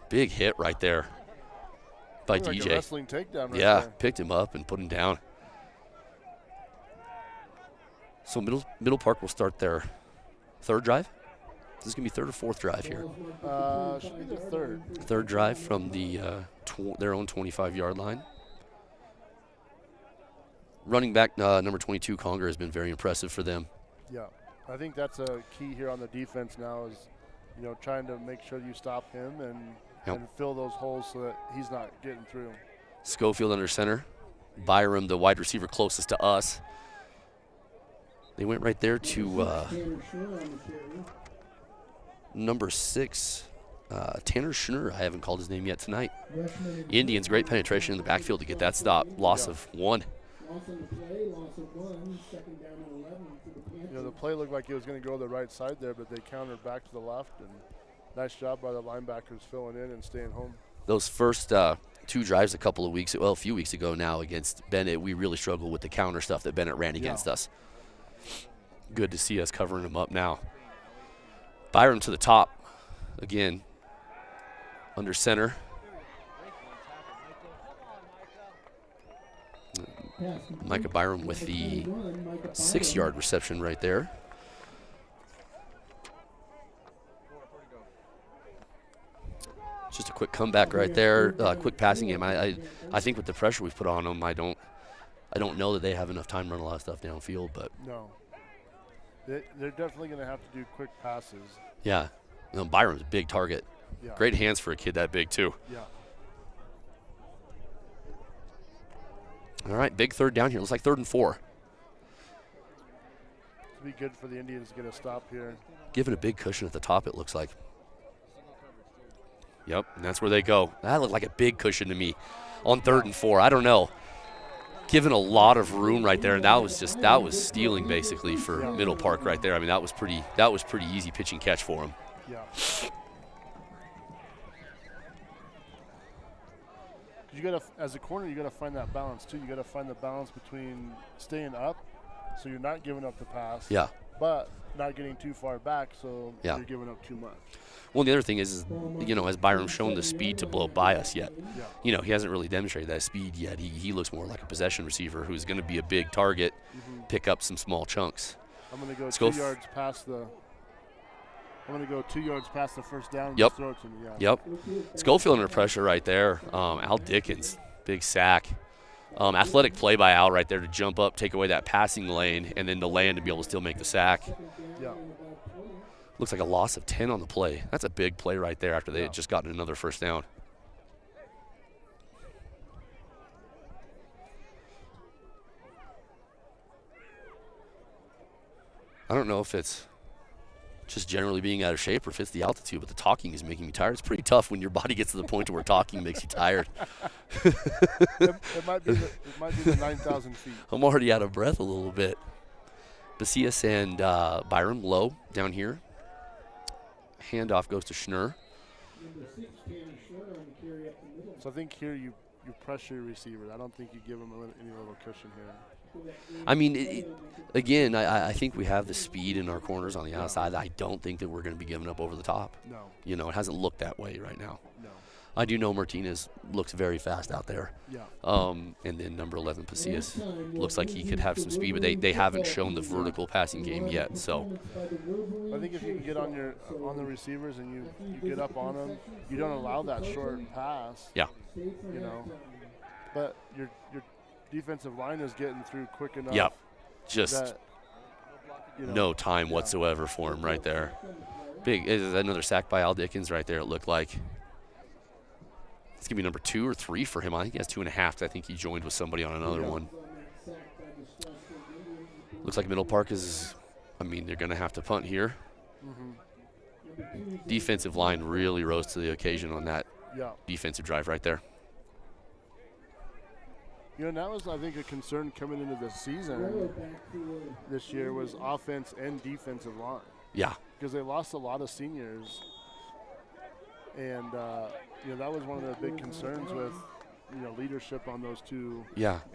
Big hit right there by Like a DJ. wrestling takedown right Yeah, there. picked him up and put him down. So Middle Park will start their third drive. Is this going to be third or fourth drive here? Should be the third. Third drive from the their own 25-yard line. Running back number 22, Conger, has been very impressive for them. Yeah, I think that's a key here on the defense now is, trying to make sure you stop him and fill those holes so that he's not getting through. Schofield under center. Byram, the wide receiver closest to us. They went right there to number 6, Tanner Schnur. I haven't called his name yet tonight. Indians, great penetration in the backfield to get that stop. Loss of 1. Loss on the play, loss of 1, second down and 11 to the Panthers. The play looked like it was going to go the right side there, but they countered back to the left, and nice job by the linebackers filling in and staying home. Those first 2 drives a few weeks ago now against Bennett, we really struggled with the counter stuff that Bennett ran against us. Good to see us covering them up now. Byram to the top again, under center. Micah Byram with the 6-yard reception right there. Just a quick comeback right there, quick passing game. I think with the pressure we've put on them, I don't know that they have enough time to run a lot of stuff downfield, but No. They're definitely going to have to do quick passes. yeah, Byram's a big target. Yeah. Great hands for a kid that big too. Yeah. All right, big third down here. Looks like 3rd and 4. It'd be good for the Indians to get a stop here. Given a big cushion at the top, it looks like. Yep, and that's where they go. That looked like a big cushion to me on 3rd and 4. I don't know. Given a lot of room right there, and that was stealing basically for Middle Park right there. I mean, that was pretty easy pitch and catch for them. Yeah. You gotta, as a corner, you gotta find that balance too. You gotta find the balance between staying up, so you're not giving up the pass. Yeah. But not getting too far back, so Yeah. you're giving up too much. Well, the other thing is has Byram shown the speed to blow by us yet? Yeah. He hasn't really demonstrated that speed yet. He looks more like a possession receiver who's going to be a big target, pick up some small chunks. I'm gonna go Let's 2 go yards past the. I'm gonna go 2 yards past the first down. And Yep. just throw it to me. Yeah. Yep. Schofield under pressure right there. Al Dickens, big sack. Athletic play by Al right there to jump up, take away that passing lane, and then to land to be able to still make the sack. Yeah. Looks like a loss of 10 on the play. That's a big play right there after they had just gotten another first down. I don't know if it's just generally being out of shape or if it's the altitude, but the talking is making me tired. It's pretty tough when your body gets to the point where talking makes you tired. it might be the 9,000 feet. I'm already out of breath a little bit. Bacias and Byram low down here. Handoff goes to Schnur. So I think here you pressure your receivers. I don't think you give them any little cushion here. I mean, again, I think we have the speed in our corners on the outside. I don't think that we're going to be giving up over the top. No. It hasn't looked that way right now. No. I do know Martinez looks very fast out there. Yeah. And then number 11, Pasillas, looks like he could have some speed, but they haven't shown the vertical passing game yet. So I think if you can get on the receivers and you get up on them, you don't allow that short pass. Yeah. But your defensive line is getting through quick enough. Yep. Just that, no time whatsoever for him right there. Big. Is another sack by Al Dickens right there, it looked like. It's going to be number 2 or 3 for him. I think he has 2.5. I think he joined with somebody on another one. Looks like Middle Park is, they're going to have to punt here. Defensive line really rose to the occasion on that defensive drive right there. And that was, I think, a concern coming into the season this year was offense and defensive line. Yeah. Because they lost a lot of seniors. And, that was one of the big concerns with, leadership on those two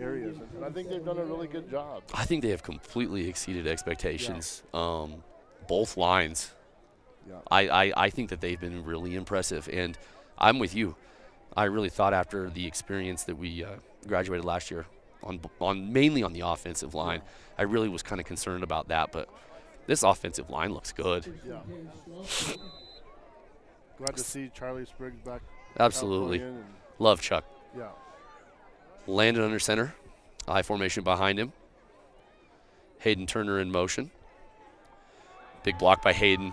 areas. And I think they've done a really good job. I think they have completely exceeded expectations. both lines. Yeah. I think that they've been really impressive, and I'm with you. I really thought after the experience that we graduated last year on mainly on the offensive line, I really was kind of concerned about that, but this offensive line looks good. Yeah. Glad to see Charlie Spriggs back. Absolutely. Love Chuck. Yeah. Landon under center. I formation behind him. Hayden Turner in motion. Big block by Hayden.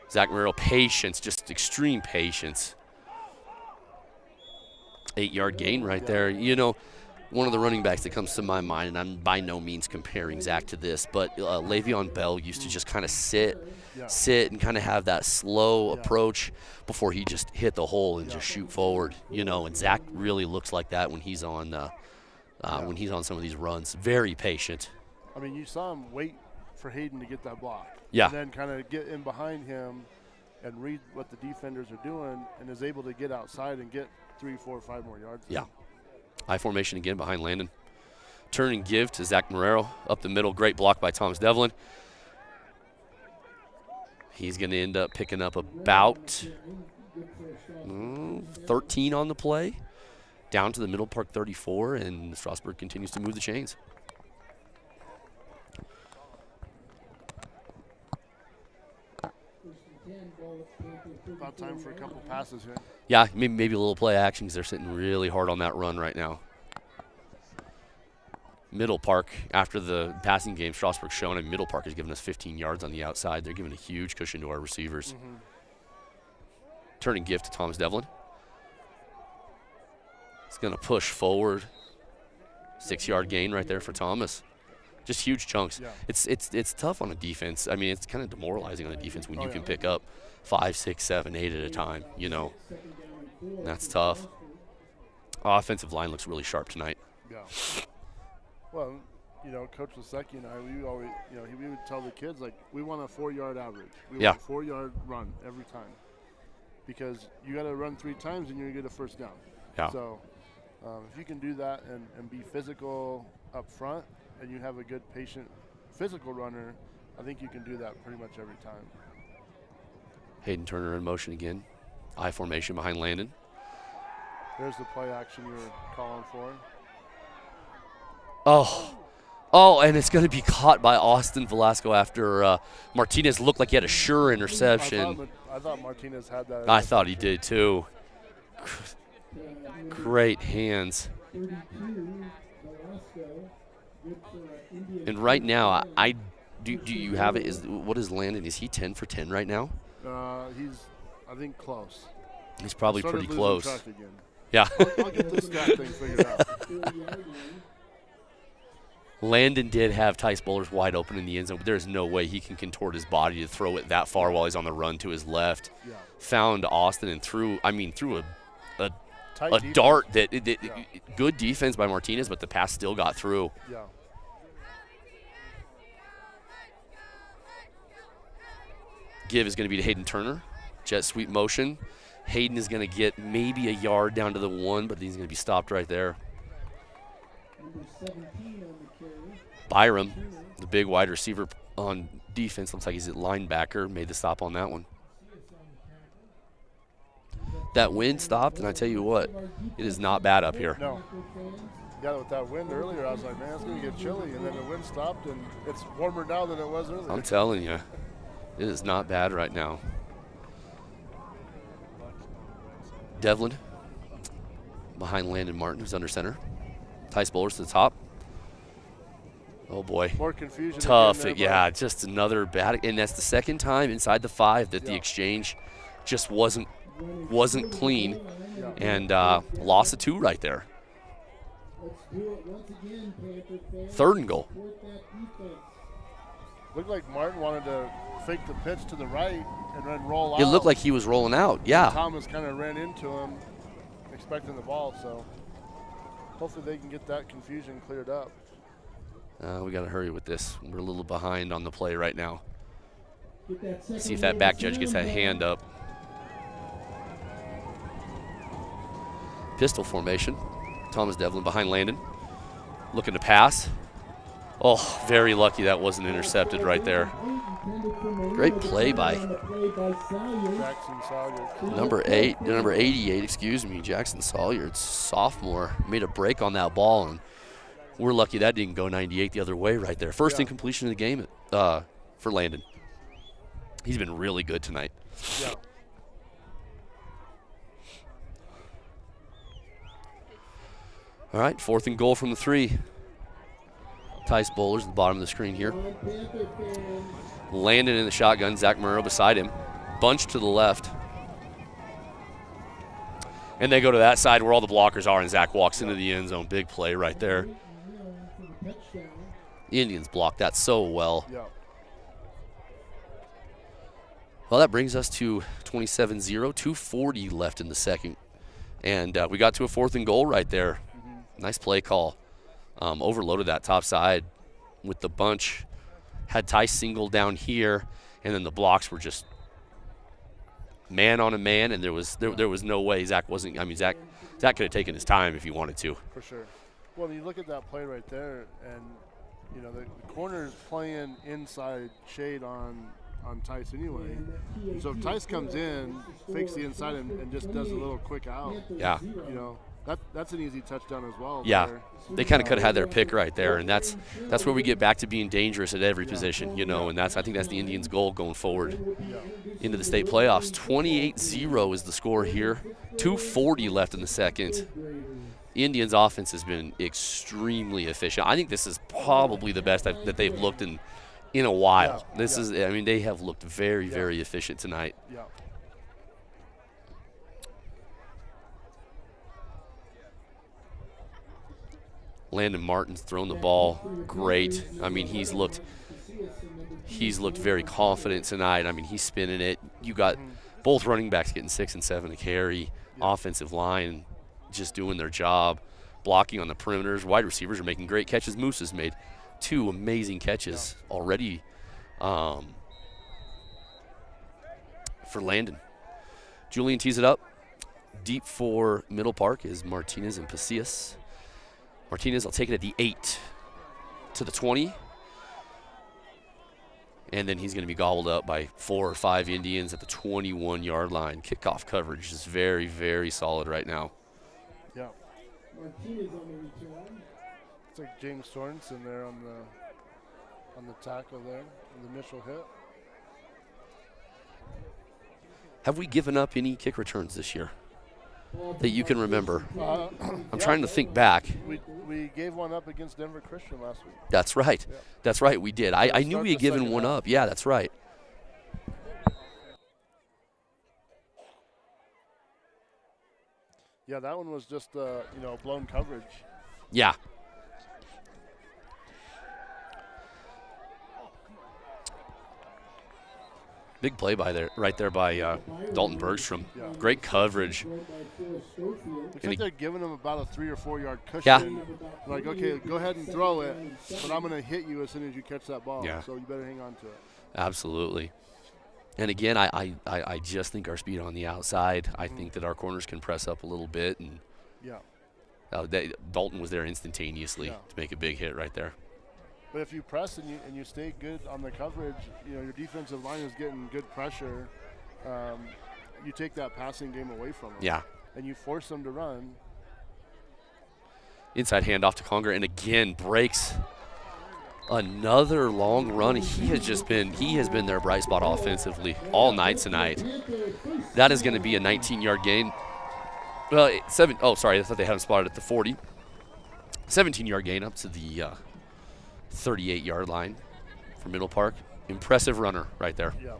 Zach Marrero, patience, just extreme patience. 8-yard gain right there. You know, one of the running backs that comes to my mind, and I'm by no means comparing Zach to this, but Le'Veon Bell used to just kind of sit and kind of have that slow approach before he just hit the hole and just shoot forward, you know, and Zach really looks like that when he's on some of these runs. Very patient. I mean, you saw him wait for Hayden to get that block. Yeah. And then kind of get in behind him and read what the defenders are doing and is able to get outside and get 3, 4, 5 more yards. Yeah. I formation again behind Landon. Turn and give to Zach Marrero. Up the middle, great block by Thomas Devlin. He's going to end up picking up about 13 on the play. Down to the Middle Park 34, and Strasburg continues to move the chains. About time for a couple passes here. Yeah, maybe a little play action because they're sitting really hard on that run right now. Middle Park, after the passing game, Strasburg's shown, and Middle Park has given us 15 yards on the outside. They're giving a huge cushion to our receivers. Turning gift to Thomas Devlin. He's going to push forward. 6-yard gain right there for Thomas. Just huge chunks. Yeah. It's tough on a defense. I mean, it's kind of demoralizing on a defense when you can pick up 5, 6, 7, 8 at a time, you know. That's tough. Offensive line looks really sharp tonight. Yeah. Well, you know, Coach Lasecki and I, we always, you know, we would tell the kids, like, we want a 4-yard average. We want a 4-yard run every time. Because you got to run 3 times and you're going to get a first down. Yeah. So if you can do that and be physical up front and you have a good, patient, physical runner, I think you can do that pretty much every time. Hayden Turner in motion again. I formation behind Landon. There's the play action you were calling for. Oh, and it's going to be caught by Austin Velasco after Martinez looked like he had a sure interception. I thought Martinez had that. I thought he did too. Great hands. And right now, do you have it? What is Landon? Is he 10 for 10 right now? He's, I think, close. He's probably pretty close. Yeah. I'll get this stat thing figured out. Landon did have Tice Bowlers wide open in the end zone, but there's no way he can contort his body to throw it that far while he's on the run to his left. Yeah. Found Austin and threw a Tight dart that good defense by Martinez, but the pass still got through. Yeah. Give is going to be to Hayden Turner. Jet sweep motion. Hayden is going to get maybe a yard down to the 1, but he's going to be stopped right there. Byram, the big wide receiver on defense, looks like he's at linebacker, made the stop on that one. That wind stopped, and I tell you what, it is not bad up here. No. Yeah, with that wind earlier, I was like, man, it's going to get chilly, and then the wind stopped, and it's warmer now than it was earlier. I'm telling you, it is not bad right now. Devlin behind Landon Martin, who's under center. Tice Bowlers to the top. Oh boy. More confusion. Tough. Yeah, just another bad. And that's the second time inside the 5 that the exchange just wasn't clean. And loss of 2 right there. 3rd and goal. Looked like Martin wanted to fake the pitch to the right and then roll out. It looked like he was rolling out, yeah. Thomas kind of ran into him expecting the ball, so hopefully they can get that confusion cleared up. We got to hurry with this. We're a little behind on the play right now. See if that back judge gets that hand up. Pistol formation. Thomas Devlin behind Landon. Looking to pass. Oh, very lucky that wasn't intercepted right there. Great play by Jackson Salyer. number 88, excuse me, Jackson Salyard, sophomore, made a break on that ball, and we're lucky that didn't go 98 the other way right there. First incompletion of the game for Landon. He's been really good tonight. Yeah. All right, 4th and goal from the 3. Tice Bowlers at the bottom of the screen here. Landon in the shotgun, Zach Murrow beside him. Bunch to the left. And they go to that side where all the blockers are, and Zach walks into the end zone. Big play right there. Indians blocked that so well. Yeah. Well, that brings us to 27-0, 2:40 left in the second. And we got to a 4th and goal right there. Nice play call. Overloaded that top side with the bunch. Had Tice single down here, and then the blocks were just man on a man, and there was no way Zach wasn't. I mean, Zach could have taken his time if he wanted to. For sure. Well, you look at that play right there, and you know the corner is playing inside shade on Tice anyway. So if Tice comes in, fakes the inside, and just does a little quick out. Yeah. You know. That's an easy touchdown as well. Yeah, there. they kind of could have had their pick right there, and that's where we get back to being dangerous at every position, you know, and I think that's the Indians' goal going forward into the state playoffs. 28-0 is the score here. 2:40 left in the second. Indians' offense has been extremely efficient. I think this is probably the best that they've looked in a while. This is, I mean, they have looked very, very efficient tonight. Yeah. Landon Martin's thrown the ball great. I mean, he's looked very confident tonight. I mean, he's spinning it. You got both running backs getting 6 and 7 to carry. Offensive line just doing their job, blocking on the perimeters. Wide receivers are making great catches. Moose has made 2 amazing catches already for Landon. Julian tees it up. Deep for Middle Park is Martinez and Pasillas. Martinez will take it at the 8 to the 20. And then he's going to be gobbled up by 4 or 5 Indians at the 21-yard line. Kickoff coverage is very, very solid right now. Yeah. It's like James Sorensen there on the tackle there, the initial hit. Have we given up any kick returns this year that you can remember? I'm trying to think back. We gave one up against Denver Christian last week. That's right. Yeah. That's right, we did. I knew we had given one up. Yeah, that's right. Yeah, that one was just blown coverage. Yeah. Big play right there by Dalton Bergstrom. Yeah. Great coverage. Looks like they're giving him about a 3 or 4 yard cushion. Yeah. Like, okay, go ahead and throw it, but I'm going to hit you as soon as you catch that ball. Yeah. So you better hang on to it. Absolutely. And again, I just think our speed on the outside. I think that our corners can press up a little bit, and Dalton was there instantaneously to make a big hit right there. But if you press and you stay good on the coverage, your defensive line is getting good pressure. You take that passing game away from them. Yeah. And you force them to run. Inside handoff to Conger, and again breaks another long run. He has been their bright spot offensively all night tonight. That is going to be a 19-yard gain. Well, I thought they had him spotted at the 40. 17-yard gain up to the 38-yard line for Middle Park. Impressive runner right there. Yeah.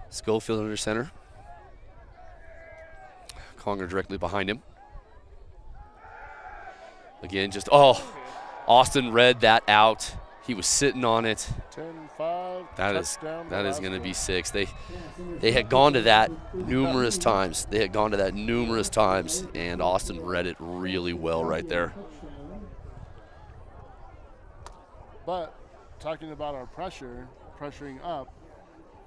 Schofield under center. Conger directly behind him. Again, Austin read that out. He was sitting on it. 10-5. That is going to be 6. They had gone to that numerous times. And Austin read it really well right there. But talking about our pressuring up,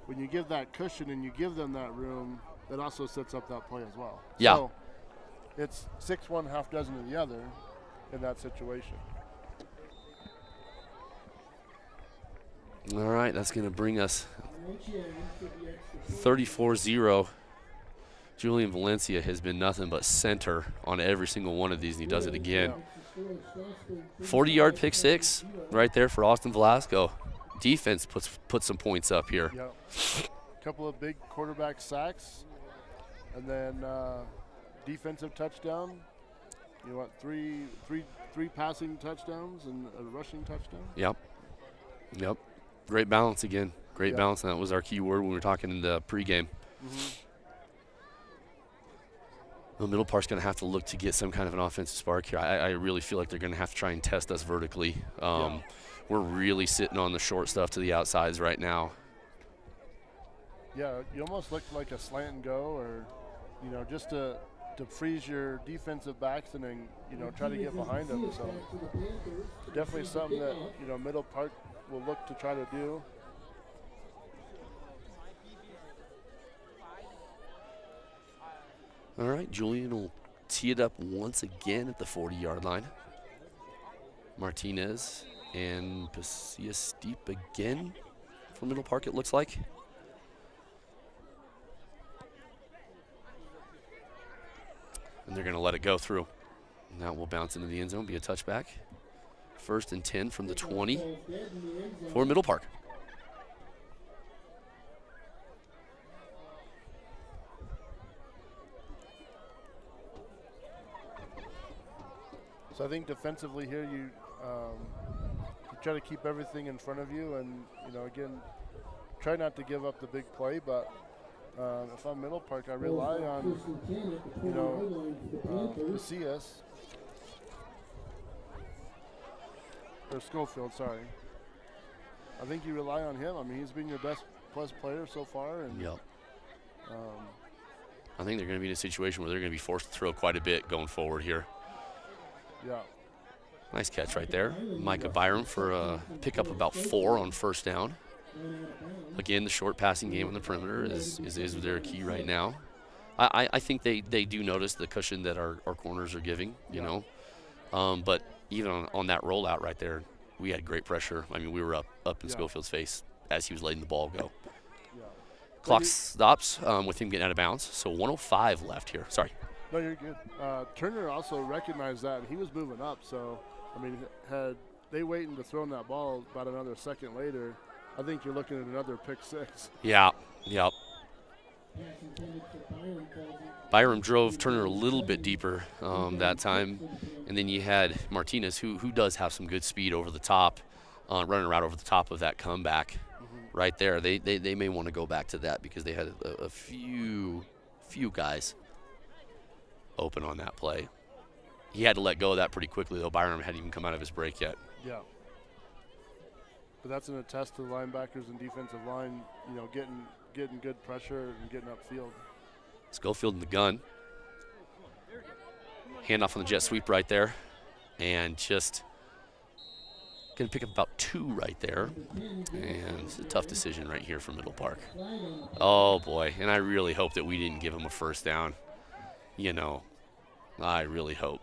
when you give that cushion and you give them that room, that also sets up that play as well. Yeah. So it's 6 one, half dozen of the other in that situation. All right, that's going to bring us 34-0. Julian Valencia has been nothing but center on every single one of these, and he does it again. 40-yard pick six right there for Austin Velasco. Defense puts some points up here. Yep. A couple of big quarterback sacks, and then defensive touchdown. You want three passing touchdowns and a rushing touchdown. Yep. Great balance again. Great balance, and that was our key word when we were talking in the pregame. Well, Middle Park's going to have to look to get some kind of an offensive spark here. I really feel like they're going to have to try and test us vertically. We're really sitting on the short stuff to the outsides right now. Yeah, you almost look like a slant and go, or just to freeze your defensive backs and then try to get behind them. So definitely something that Middle Park will look to try to do. All right, Julian will tee it up once again at the 40-yard line. Martinez and Pacia Steep again for Middle Park, it looks like. And they're going to let it go through. And that will bounce into the end zone, be a touchback. 1st and 10 from the 20 for Middle Park. So I think defensively here you try to keep everything in front of you, and again, try not to give up the big play. But if I'm Middle Park, I rely on Macias or Schofield. Sorry, I think you rely on him. I mean, he's been your best plus player so far, and I think they're going to be in a situation where they're going to be forced to throw quite a bit going forward here. Yeah. Nice catch right there. Micah Byram for a pickup about 4 on 1st down. Again, the short passing game on the perimeter is their key right now. I think they do notice the cushion that our corners are giving, but even on that rollout right there, we had great pressure. I mean, we were up in Schofield's face as he was letting the ball go. Clock stops with him getting out of bounds, so 1:05 left here. Sorry. No, you're good. Turner also recognized that, and he was moving up. So, I mean, had they waiting to throw in that ball about another second later, I think you're looking at another pick six. Yeah, yep. Byram drove Turner a little bit deeper that time, and then you had Martinez, who does have some good speed over the top, running around over the top of that comeback right there. They may want to go back to that because they had a few guys open on that play. He had to let go of that pretty quickly, though. Byram hadn't even come out of his break yet. Yeah. But that's an attest to the linebackers and defensive line, getting good pressure and getting upfield. Schofield in the gun. Handoff on the jet sweep right there. And just going to pick up about 2 right there. And it's a tough decision right here for Middle Park. Oh, boy. And I really hope that we didn't give him a 1st down. I really hope.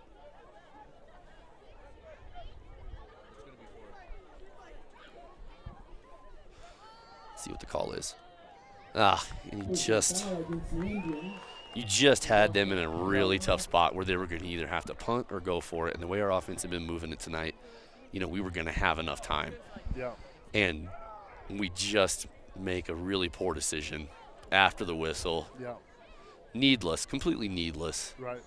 Let's see what the call is. You just had them in a really tough spot where they were going to either have to punt or go for it. And the way our offense had been moving it tonight, we were going to have enough time. Yeah. And we just make a really poor decision after the whistle. Yeah. Needless, completely needless. Right.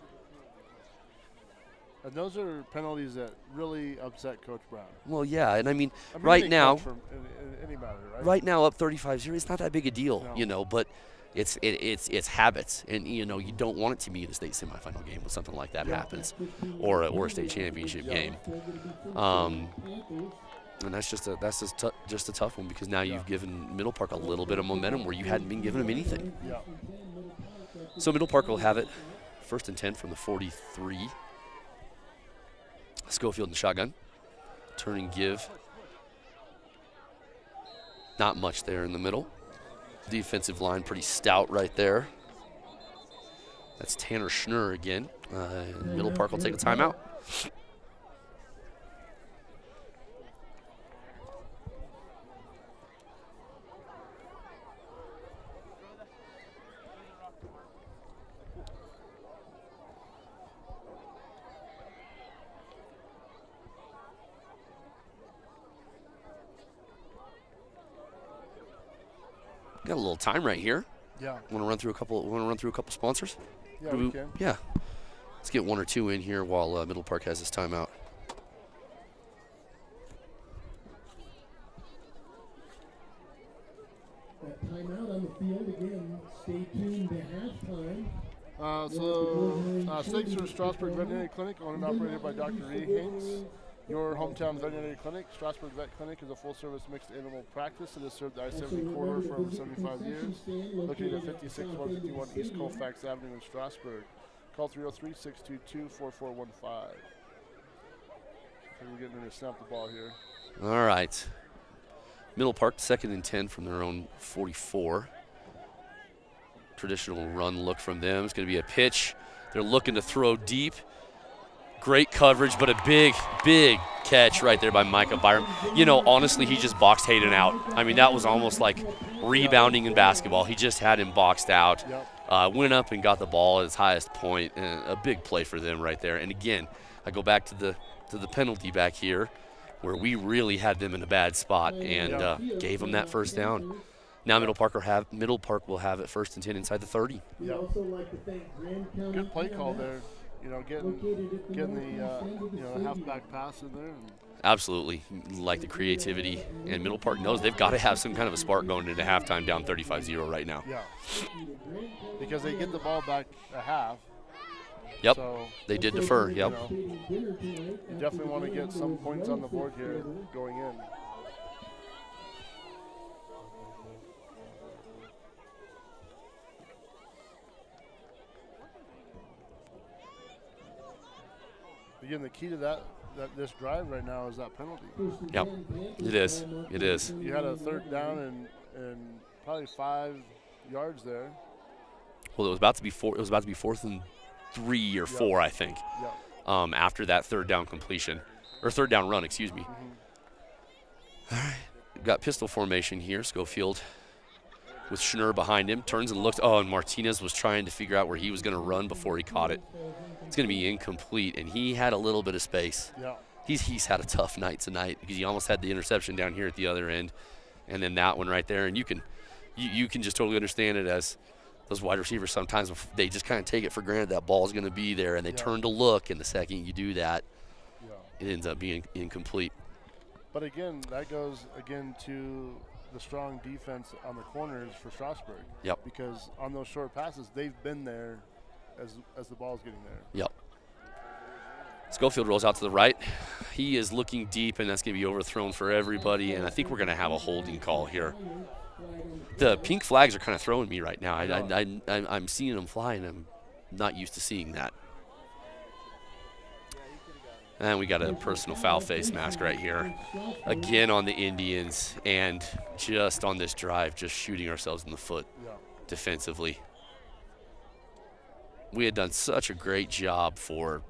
And those are penalties that really upset Coach Brown. Well, yeah, and I mean right now, in any matter, right? Right now up 35-0, it's not that big a deal, but it's habits, and you don't want it to be in a state semifinal game when something like that happens, or a state championship game. And that's just a tough one because now you've given Middle Park a little bit of momentum where you hadn't been giving them anything. Yeah. So Middle Park will have it 1st and 10 from the 43. Schofield in the shotgun. Turn and give. Not much there in the middle. Defensive line pretty stout right there. That's Tanner Schnurr again. Middle Park will take a timeout. Got a little time right here. Yeah. Want to run through a couple sponsors? Yeah, we can. Yeah. Let's get one or two in here while Middle Park has his timeout. That timeout on the field again. Stay tuned to halftime. Thanks for Strasburg Veterinary Clinic, owned and operated by Dr. Reed Haynes. Your hometown veterinary clinic, Strasburg Vet Clinic, is a full-service mixed animal practice that has served the I-70 corridor for over 75 years. Located at 56151 East Colfax Avenue in Strasburg. Call 303-622-4415. We're getting ready to snap the ball here. All right. Middle Park, 2nd and 10 from their own 44. Traditional run look from them. It's going to be a pitch. They're looking to throw deep. Great coverage, but a big, big catch right there by Micah Byram. You know, honestly, he just boxed Hayden out. I mean, that was almost like rebounding in basketball. He just had him boxed out. Yep. Went up and got the ball at its highest point. A big play for them right there. And again, I go back to the penalty back here, where we really had them in a bad spot and gave them that first down. Now Middle Park will have it 1st and 10 inside the 30. Yep. Good play call there. You know, getting the halfback pass in there. Absolutely. Like the creativity. And Middle Park knows they've got to have some kind of a spark going into halftime down 35-0 right now. Yeah. Because they get the ball back a half. Yep. So, they did defer. Yep. You definitely want to get some points on the board here going in. Again, the key to this drive right now is that penalty. Yep, it is. It is. You had a 3rd down and probably 5 yards there. Well, it was about to be 4th and 3 or 4, I think. Yep. After that 3rd down completion, or 3rd down run, excuse me. Mm-hmm. All right, we've got pistol formation here. Schofield with Schnurr behind him, turns and looks. Oh, and Martinez was trying to figure out where he was going to run before he caught it. It's going to be incomplete, and he had a little bit of space. Yeah. He's had a tough night tonight because he almost had the interception down here at the other end, and then that one right there. And you can just totally understand it as those wide receivers sometimes they just kind of take it for granted that ball's going to be there, and they turn to look, and the second you do that, it ends up being incomplete. But again, that goes to the strong defense on the corners for Strasburg. Yep. Because on those short passes, they've been there as the ball's getting there. Yep. Schofield rolls out to the right. He is looking deep, and that's going to be overthrown for everybody, and I think we're going to have a holding call here. The pink flags are kind of throwing me right now. I'm seeing them fly, and I'm not used to seeing that. And we got a personal foul face mask right here. Again on the Indians, and just on this drive, just shooting ourselves in the foot defensively. We had done such a great job for,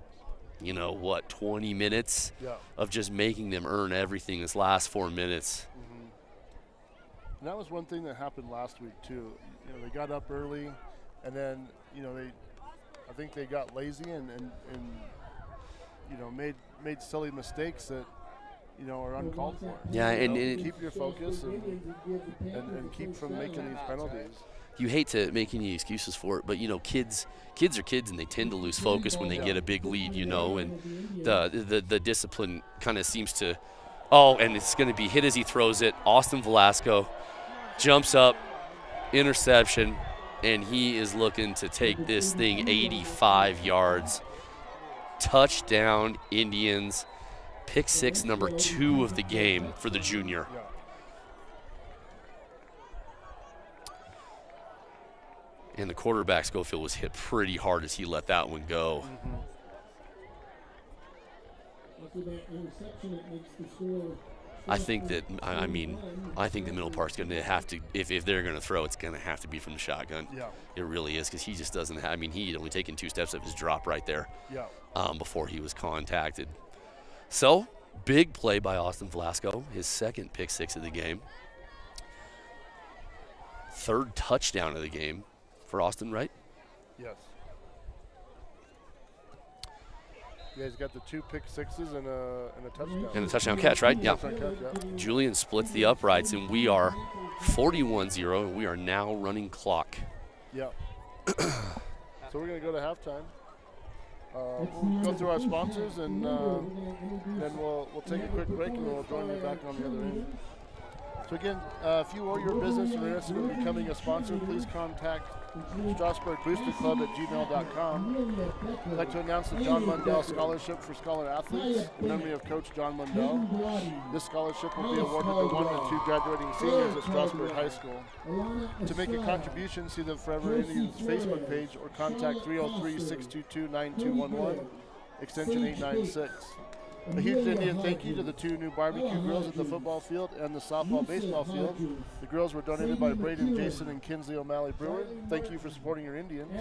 20 minutes of just making them earn everything this last 4 minutes. Mm-hmm. And that was one thing that happened last week, too. They got up early, and then, I think they got lazy and made silly mistakes that, are uncalled for. Yeah, and keep your focus and keep from making these penalties. You hate to make any excuses for it, but kids are kids, and they tend to lose focus when they get a big lead, and the discipline kind of seems to. Oh, and it's going to be hit as he throws it. Austin Velasco jumps up, interception, and he is looking to take this thing 85 yards. Touchdown, Indians. Pick six, number 2 of the game for the junior. And the quarterback, Schofield, was hit pretty hard as he let that one go. After that interception, it makes the score I think that I mean I think the Middle Park's going to have to if they're going to throw, it's going to have to be from the shotgun. Yeah. It really is because he just doesn't have. I mean, he had only taken 2 steps of his drop right there Yeah. before he was contacted. So big play by Austin Velasco, his second pick 6 of the game, 3rd touchdown of the game for Austin, right? Yes. Yeah, he's got the 2 pick sixes and a touchdown. And a touchdown catch, right? Yeah. Touchdown catch, yeah. Julian splits the uprights, and we are 41-0, and we are now running clock. Yeah. So we're going to go to halftime. We'll go through our sponsors, and then we'll take a quick break, and we'll join you back on the other end. So again, if you or your business are interested in becoming a sponsor, please contact Strasburg Booster Club at gmail.com. I'd like to announce the John Mundell Scholarship for Scholar Athletes in memory of Coach John Mundell. This scholarship will be awarded to 1 and 2 graduating seniors at Strasburg High School. To make a contribution, see the Forever Indians Facebook page or contact 303-622-9211, extension 896. A huge Indian thank you to the 2 new barbecue grills at the football field and the softball baseball field. The grills were donated by Braden Jason and Kinsley O'Malley Brewer. Thank you for supporting your Indians.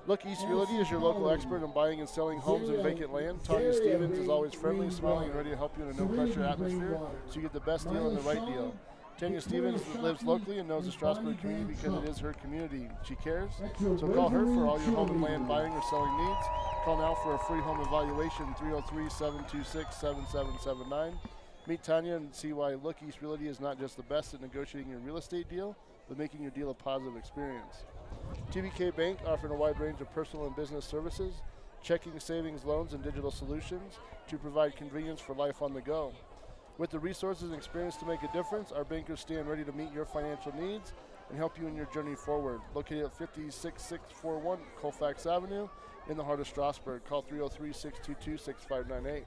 Look East Realty is your local expert in buying and selling homes and vacant land. Tanya Stevens is always friendly, smiling, and ready to help you in a no-pressure atmosphere so you get the best deal and the right deal. Tanya Stevens lives locally and knows the Strasburg community because it is her community. She cares. So call her for all your home and land buying or selling needs. Call now for a free home evaluation, 303-726-7779. Meet Tanya and see why Look East Realty is not just the best at negotiating your real estate deal, but making your deal a positive experience. TBK Bank offering a wide range of personal and business services, checking, savings, loans, and digital solutions to provide convenience for life on the go. With the resources and experience to make a difference, our bankers stand ready to meet your financial needs and help you in your journey forward. Located at 56641 Colfax Avenue in the heart of Strasburg. Call 303-622-6598.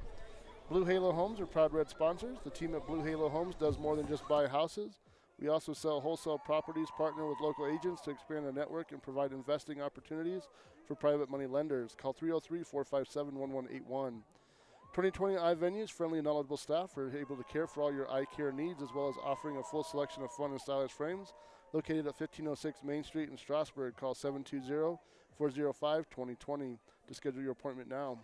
Blue Halo Homes are proud red sponsors. The team at Blue Halo Homes does more than just buy houses. We also sell wholesale properties, partner with local agents to expand the network and provide investing opportunities for private money lenders. Call 303-457-1181. 2020 Eye Venues, friendly and knowledgeable staff are able to care for all your eye care needs, as well as offering a full selection of fun and stylish frames. Located at 1506 Main Street in Strasburg, call 720-405-2020 to schedule your appointment now.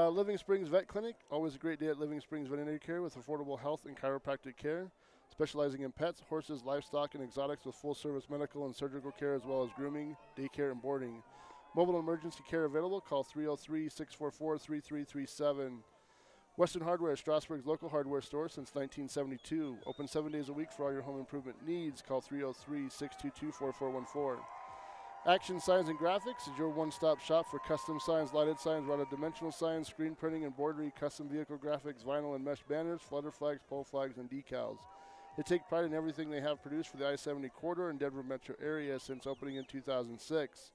Living Springs Vet Clinic, always a great day at Living Springs Veterinary Care with affordable health and chiropractic care, specializing in pets, horses, livestock, and exotics with full-service medical and surgical care, as well as grooming, daycare, and boarding. Mobile emergency care available. Call 303-644-3337. Western Hardware is Strasburg's local hardware store since 1972. Open 7 days a week for all your home improvement needs. Call 303-622-4414. Action Signs and Graphics is your one-stop shop for custom signs, lighted signs, routed dimensional signs, screen printing, embroidery, custom vehicle graphics, vinyl and mesh banners, flutter flags, pole flags, and decals. They take pride in everything they have produced for the I-70 corridor and Denver metro area since opening in 2006.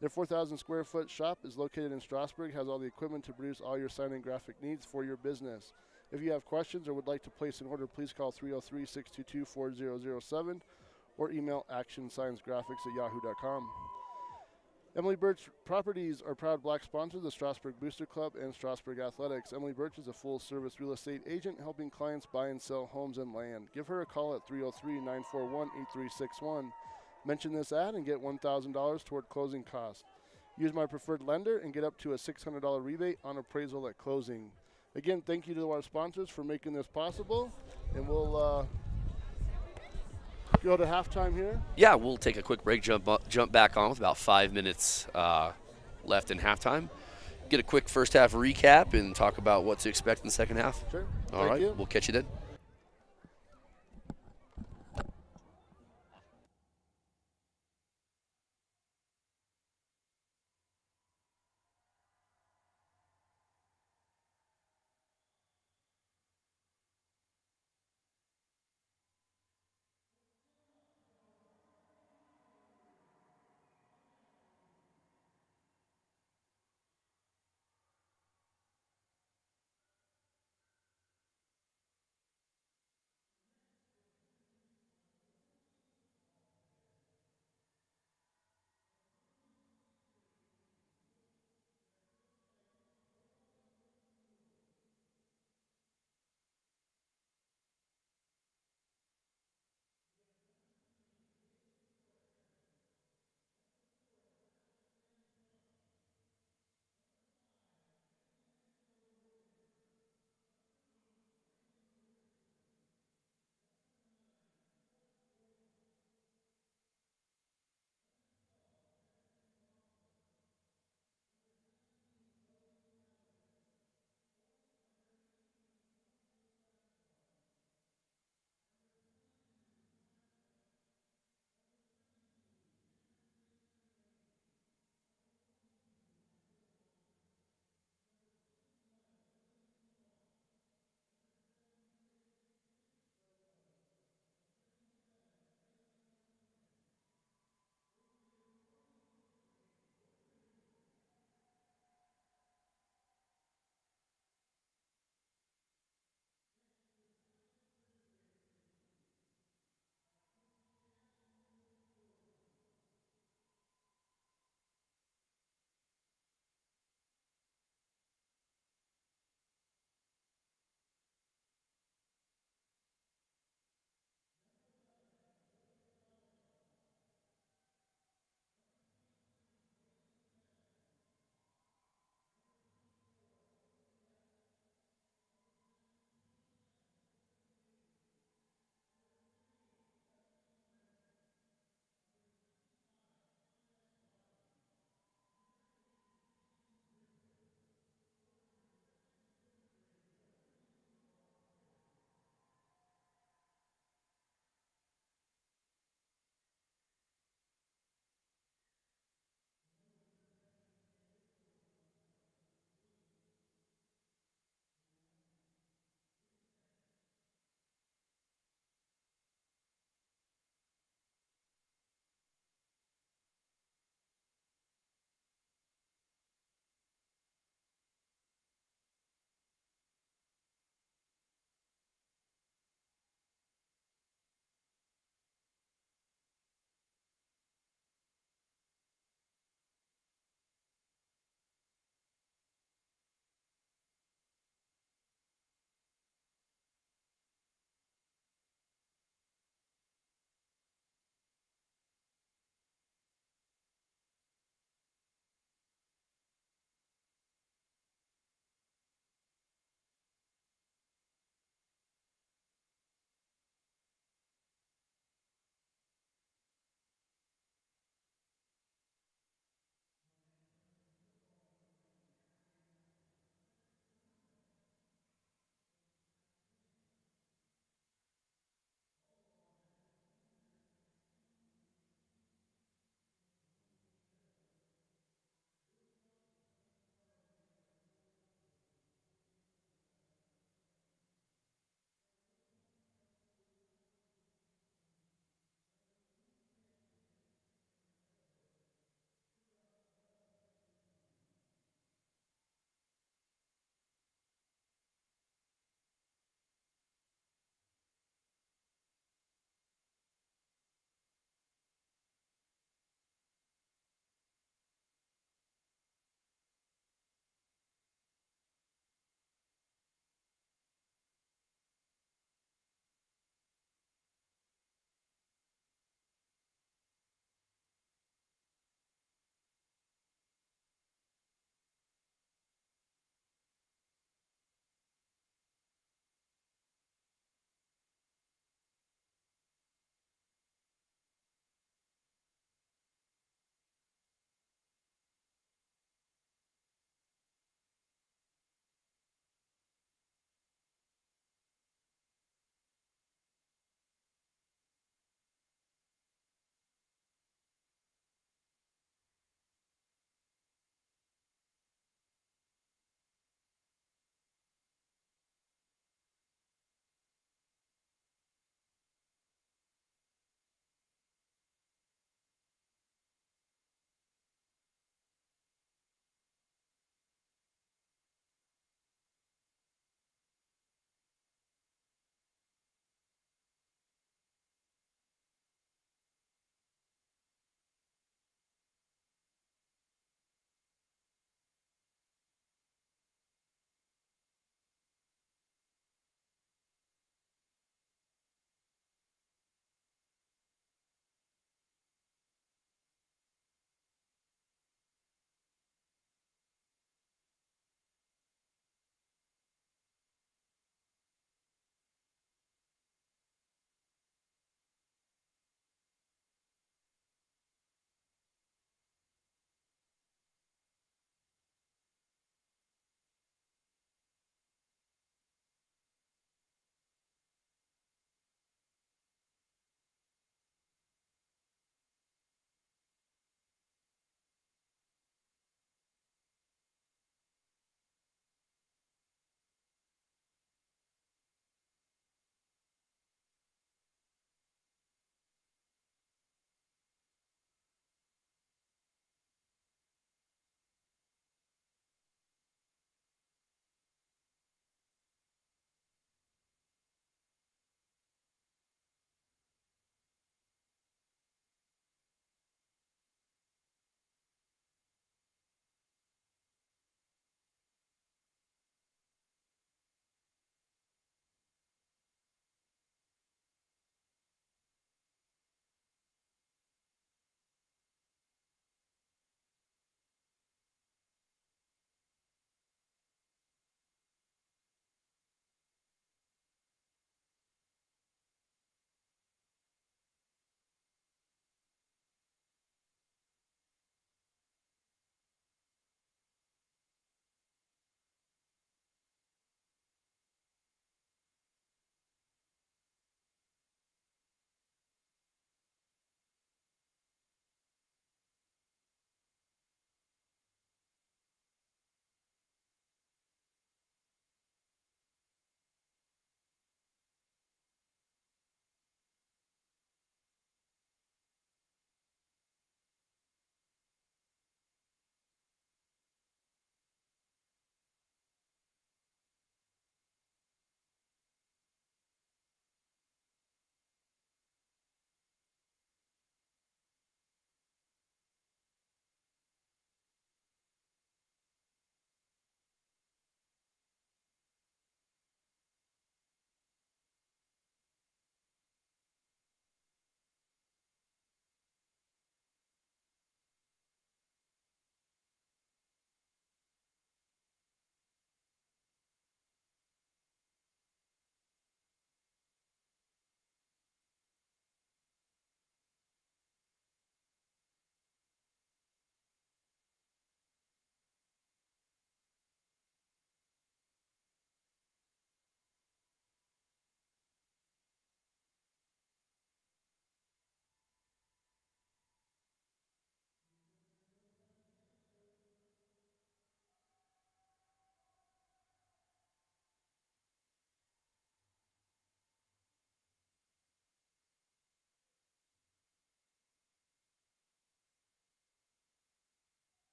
Their 4,000 square foot shop is located in Strasburg, has all the equipment to produce all your sign and graphic needs for your business. If you have questions or would like to place an order, please call 303-622-4007 or email actionsignsgraphics@yahoo.com. Emily Birch Properties are proud black sponsor of the Strasburg Booster Club and Strasburg Athletics. Emily Birch is a full-service real estate agent helping clients buy and sell homes and land. Give her a call at 303-941-8361. Mention this ad and get $1,000 toward closing costs. Use my preferred lender and get up to a $600 rebate on appraisal at closing. Again, thank you to our sponsors for making this possible, and we'll go to halftime here. Yeah, we'll take a quick break, jump back on with about 5 minutes left in halftime. Get a quick first half recap and talk about what to expect in the second half. Sure. All right, we'll catch you then.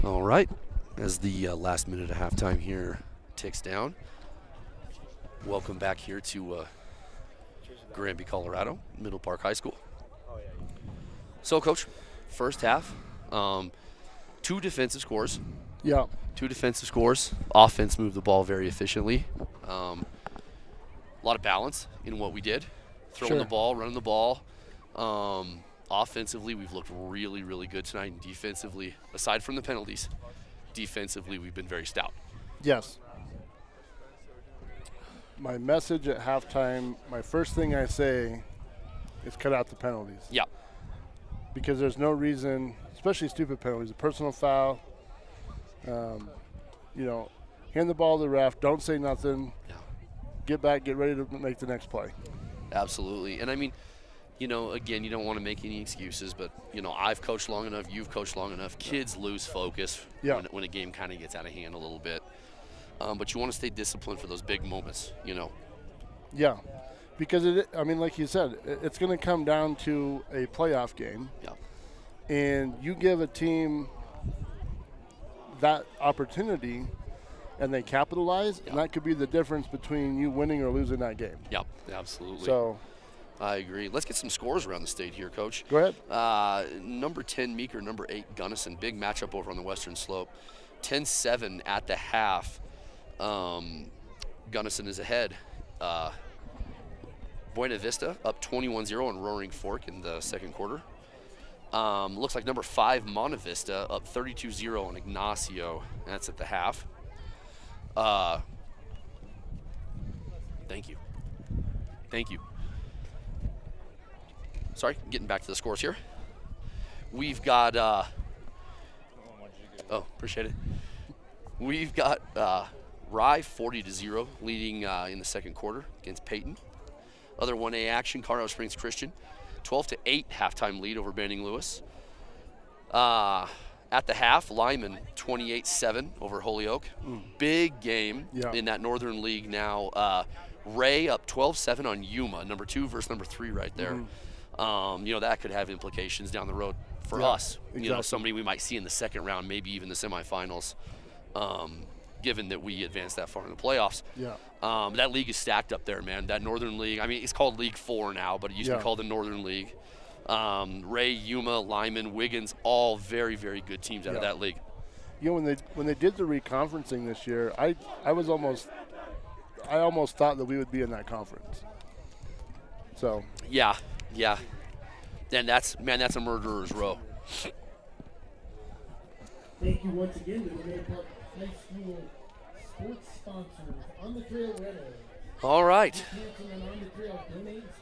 All right, as the last minute of halftime here ticks down, welcome back here to Granby, Colorado, Middle Park High School. So, Coach, first half, 2 defensive scores. Yeah. 2 defensive scores. Offense moved the ball very efficiently. A lot of balance in what we did. Throwing the ball, running the ball. Offensively, we've looked really, really good tonight. And defensively, aside from the penalties, defensively, we've been very stout. Yes. My message at halftime, my first thing I say is cut out the penalties. Yeah. Because there's no reason, especially stupid penalties, a personal foul, hand the ball to the ref, don't say nothing, get back, get ready to make the next play. Absolutely. And I mean, again, you don't want to make any excuses, but, I've coached long enough, you've coached long enough. Kids lose focus when a game kind of gets out of hand a little bit. But you want to stay disciplined for those big moments, Yeah, because, like you said, it's going to come down to a playoff game. Yeah. And you give a team that opportunity and they capitalize, and that could be the difference between you winning or losing that game. Yep, absolutely. So I agree. Let's get some scores around the state here, Coach. Go ahead. Number 10, Meeker. Number 8, Gunnison. Big matchup over on the western slope. 10-7 at the half. Gunnison is ahead. Buena Vista up 21-0 on Roaring Fork in the second quarter. Looks like number 5, Monte Vista up 32-0 on Ignacio. That's at the half. Thank you. Sorry, getting back to the scores here. We've got, appreciate it. We've got Rye 40-0 leading in the second quarter against Peyton. Other 1A action, Colorado Springs Christian, 12-8 halftime lead over Banning Lewis. At the half, Lyman 28-7 over Holyoke. Big game in that Northern League now. Ray up 12-7 on Yuma, number 2 versus number 3 right there. That could have implications down the road for us. Exactly. Somebody we might see in the second round, maybe even the semifinals, given that we advanced that far in the playoffs. Yeah. That league is stacked up there, man. That Northern League, I mean, it's called League 4 now, but it used to be called the Northern League. Ray, Yuma, Lyman, Wiggins, all very, very good teams out of that league. When they did the reconferencing this year, I almost thought that we would be in that conference. So yeah. And that's a murderer's row. Thank you once again to the Middle Park High School sports sponsors, On the Trail Red. All right.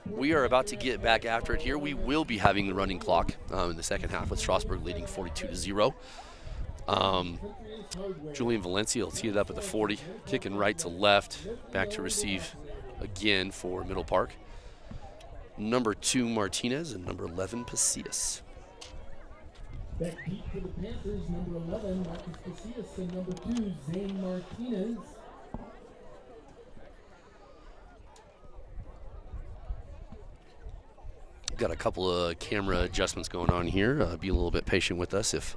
We are about to get back after it here. We will be having the running clock in the second half with Strasburg leading 42-0. Julian Valencia will tee it up at the 40, kicking right to left, back to receive again for Middle Park. Number 2, Martinez, and number 11, Pasillas. Back deep for the Panthers, number 11, Marcus Pasillas, and number 2, Zane Martinez. Got a couple of camera adjustments going on here. Be a little bit patient with us if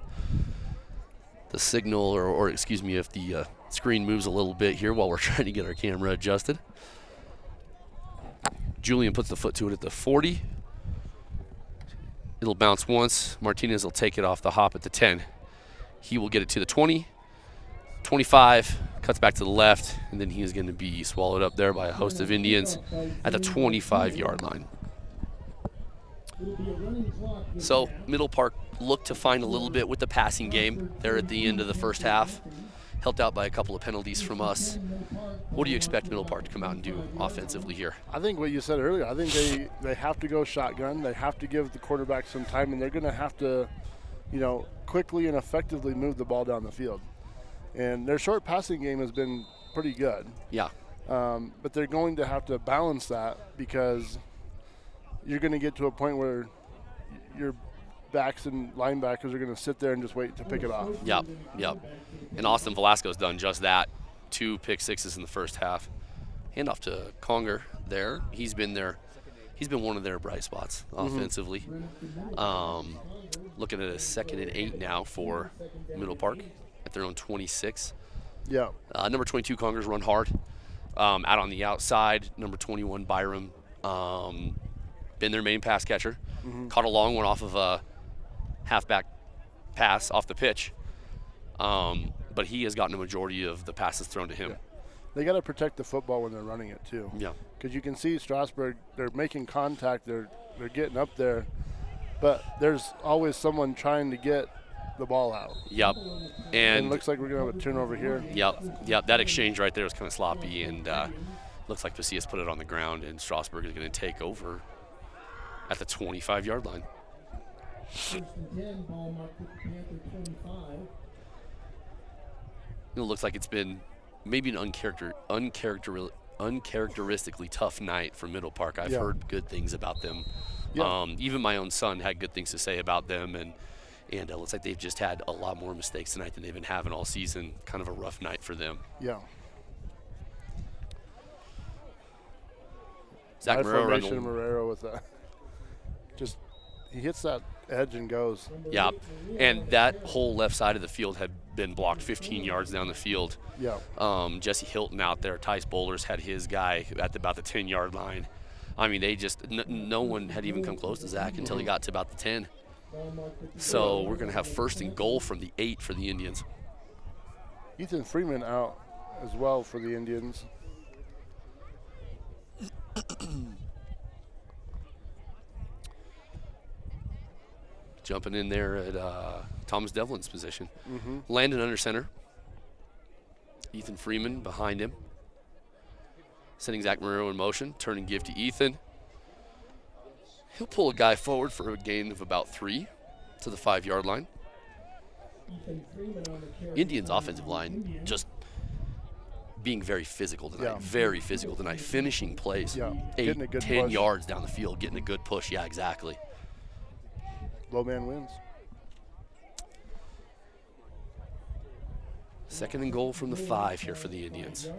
the signal or excuse me, if the screen moves a little bit here while we're trying to get our camera adjusted. Julian puts the foot to it at the 40. It'll bounce once. Martinez will take it off the hop at the 10. He will get it to the 20, 25, cuts back to the left, and then he is going to be swallowed up there by a host of Indians at the 25-yard line. So Middle Park looked to find a little bit with the passing game there at the end of the first half, helped out by a couple of penalties from us. What do you expect Middle Park to come out and do offensively here? I think what you said earlier, I think they have to go shotgun. They have to give the quarterback some time, and they're going to have to, quickly and effectively move the ball down the field. And their short passing game has been pretty good. Yeah. But they're going to have to balance that because you're going to get to a point where your backs and linebackers are going to sit there and just wait to pick it off. Yep. And Austin Velasco's done just that. 2 pick sixes in the first half. Hand off to Conger there. He's been he's been one of their bright spots offensively. Looking at a 2nd and 8 now for Middle Park at their own 26. Yeah. Number 22 Congers run hard. Out on the outside, number 21 Byram, been their main pass catcher. Caught a long one off of a halfback pass off the pitch. But he has gotten a majority of the passes thrown to him. Yeah. They got to protect the football when they're running it too. Yeah. Because you can see Strasburg, they're making contact, they're getting up there, but there's always someone trying to get the ball out. Yep. And And it looks like we're going to have a turnover here. Yep. That exchange right there was kind of sloppy, and looks like Pasillas put it on the ground, and Strasburg is going to take over at the 25-yard line. 1st and 10, ball marked at the Panther 25. It looks like it's been maybe an uncharacteristically tough night for Middle Park. I've heard good things about them. Yeah. Even my own son had good things to say about them, and it looks like they've just had a lot more mistakes tonight than they've been having all season. Kind of a rough night for them. Yeah. Zach High Marrero formation, Marrero with that. Just, he hits that edge and goes. Yeah, and that whole left side of the field had been blocked 15 yards down the field. Yeah. Jesse Hilton out there. Tice Bowlers had his guy at about the 10-yard line. I mean, they just no one had even come close to Zach until he got to about the 10. So we're going to have 1st and goal from the 8 for the Indians. Ethan Freeman out as well for the Indians. Jumping in there at Thomas Devlin's position. Landon under center. Ethan Freeman behind him. Sending Zach Marrero in motion. Turn and give to Ethan. He'll pull a guy forward for a gain of about 3 to the 5-yard line. Indians' offensive line just being very physical tonight. Yeah. Very physical tonight. Finishing plays. Yeah. 8, Getting a good 10 push. yards down the field. Getting a good push. Yeah, exactly. Low man wins. 2nd and goal from the 5 here for the Indians.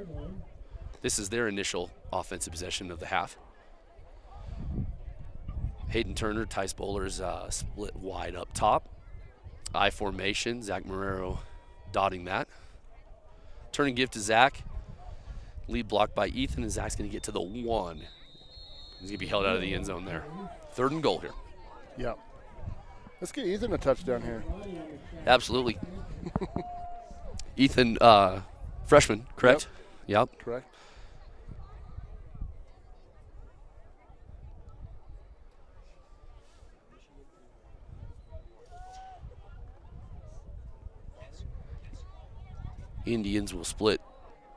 This is their initial offensive possession of the half. Hayden Turner, Tice Bowlers split wide up top. I formation, Zach Marrero dotting that. Turn and give to Zach. Lead blocked by Ethan, and Zach's going to get to the 1. He's going to be held out of the end zone there. 3rd and goal here. Yeah. Let's get Ethan a touchdown here. Absolutely. Ethan, freshman, correct? Yep. Correct. Indians will split